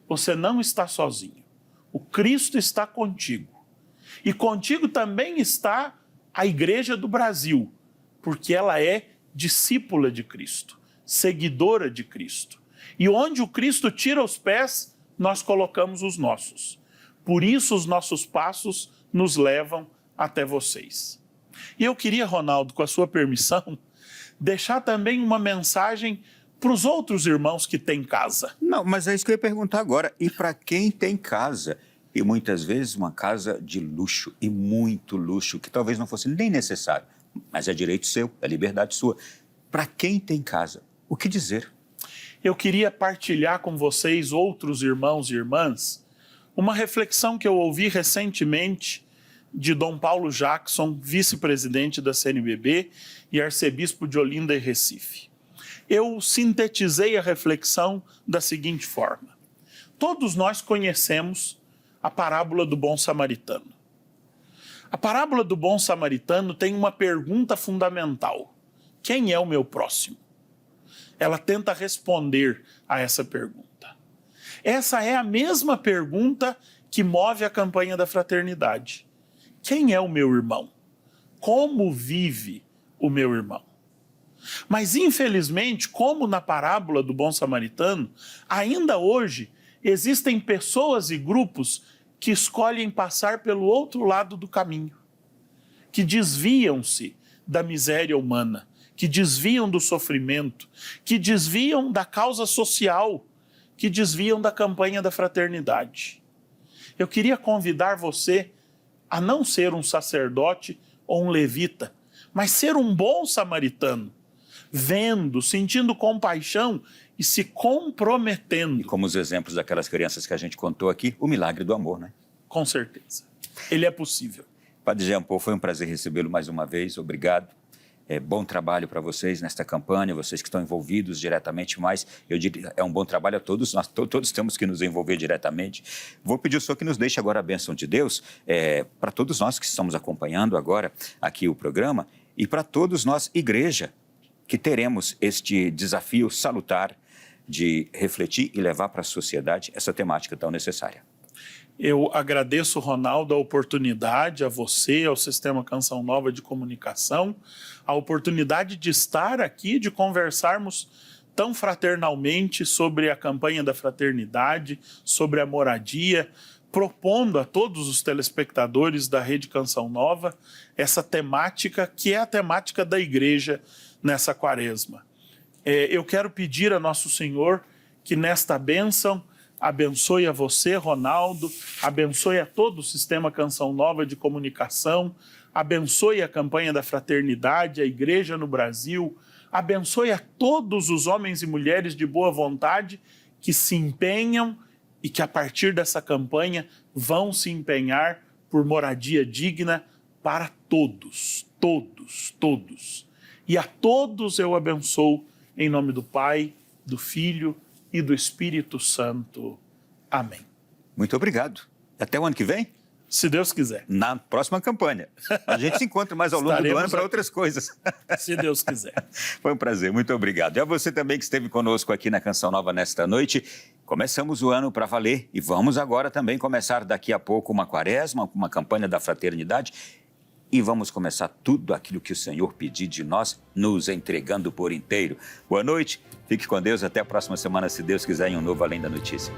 Você não está sozinho. O Cristo está contigo. E contigo também está a Igreja do Brasil, porque ela é discípula de Cristo, seguidora de Cristo. E onde o Cristo tira os pés, nós colocamos os nossos. Por isso os nossos passos nos levam até vocês. E eu queria, Ronaldo, com a sua permissão, deixar também uma mensagem para os outros irmãos que têm casa. Não, mas é isso que eu ia perguntar agora. E para quem tem casa? E muitas vezes uma casa de luxo, e muito luxo, que talvez não fosse nem necessário, mas é direito seu, é liberdade sua. Para quem tem casa, o que dizer? Eu queria partilhar com vocês, outros irmãos e irmãs, uma reflexão que eu ouvi recentemente de Dom Paulo Jackson, vice-presidente da CNBB e arcebispo de Olinda e Recife. Eu sintetizei a reflexão da seguinte forma. Todos nós conhecemos a parábola do bom samaritano. A parábola do bom samaritano tem uma pergunta fundamental. Quem é o meu próximo? Ela tenta responder a essa pergunta. Essa é a mesma pergunta que move a campanha da fraternidade. Quem é o meu irmão? Como vive o meu irmão? Mas, infelizmente, como na parábola do bom samaritano, ainda hoje existem pessoas e grupos que escolhem passar pelo outro lado do caminho, que desviam-se da miséria humana, que desviam do sofrimento, que desviam da causa social, que desviam da campanha da fraternidade. Eu queria convidar você a não ser um sacerdote ou um levita, mas ser um bom samaritano, vendo, sentindo compaixão e se comprometendo. E como os exemplos daquelas crianças que a gente contou aqui, o milagre do amor, né? Com certeza. Ele é possível. Padre Jean Paul, foi um prazer recebê-lo mais uma vez, obrigado. Bom trabalho para vocês nesta campanha, vocês que estão envolvidos diretamente, mas eu diria, é um bom trabalho a todos, nós todos temos que nos envolver diretamente. Vou pedir ao senhor que nos deixe agora a bênção de Deus, para todos nós que estamos acompanhando agora aqui o programa, e para todos nós, igreja, que teremos este desafio salutar de refletir e levar para a sociedade essa temática tão necessária. Eu agradeço, Ronaldo, a oportunidade, a você, ao Sistema Canção Nova de Comunicação, a oportunidade de estar aqui, de conversarmos tão fraternalmente sobre a campanha da fraternidade, sobre a moradia, propondo a todos os telespectadores da Rede Canção Nova essa temática que é a temática da igreja nessa quaresma. Eu quero pedir a Nosso Senhor que nesta bênção abençoe a você, Ronaldo, abençoe a todo o Sistema Canção Nova de Comunicação, abençoe a campanha da fraternidade, a igreja no Brasil, abençoe a todos os homens e mulheres de boa vontade que se empenham e que a partir dessa campanha vão se empenhar por moradia digna para todos, todos, todos. E a todos eu abençoo em nome do Pai, do Filho e do Espírito Santo. Amém. Muito obrigado. Até o ano que vem? Se Deus quiser. Na próxima campanha. A gente se encontra mais ao longo do ano para outras coisas. Se Deus quiser. Foi um prazer, muito obrigado. E a você também que esteve conosco aqui na Canção Nova nesta noite. Começamos o ano para valer e vamos agora também começar daqui a pouco uma quaresma, uma campanha da fraternidade. E vamos começar tudo aquilo que o Senhor pedir de nós, nos entregando por inteiro. Boa noite, fique com Deus, até a próxima semana, se Deus quiser, em um novo Além da Notícia.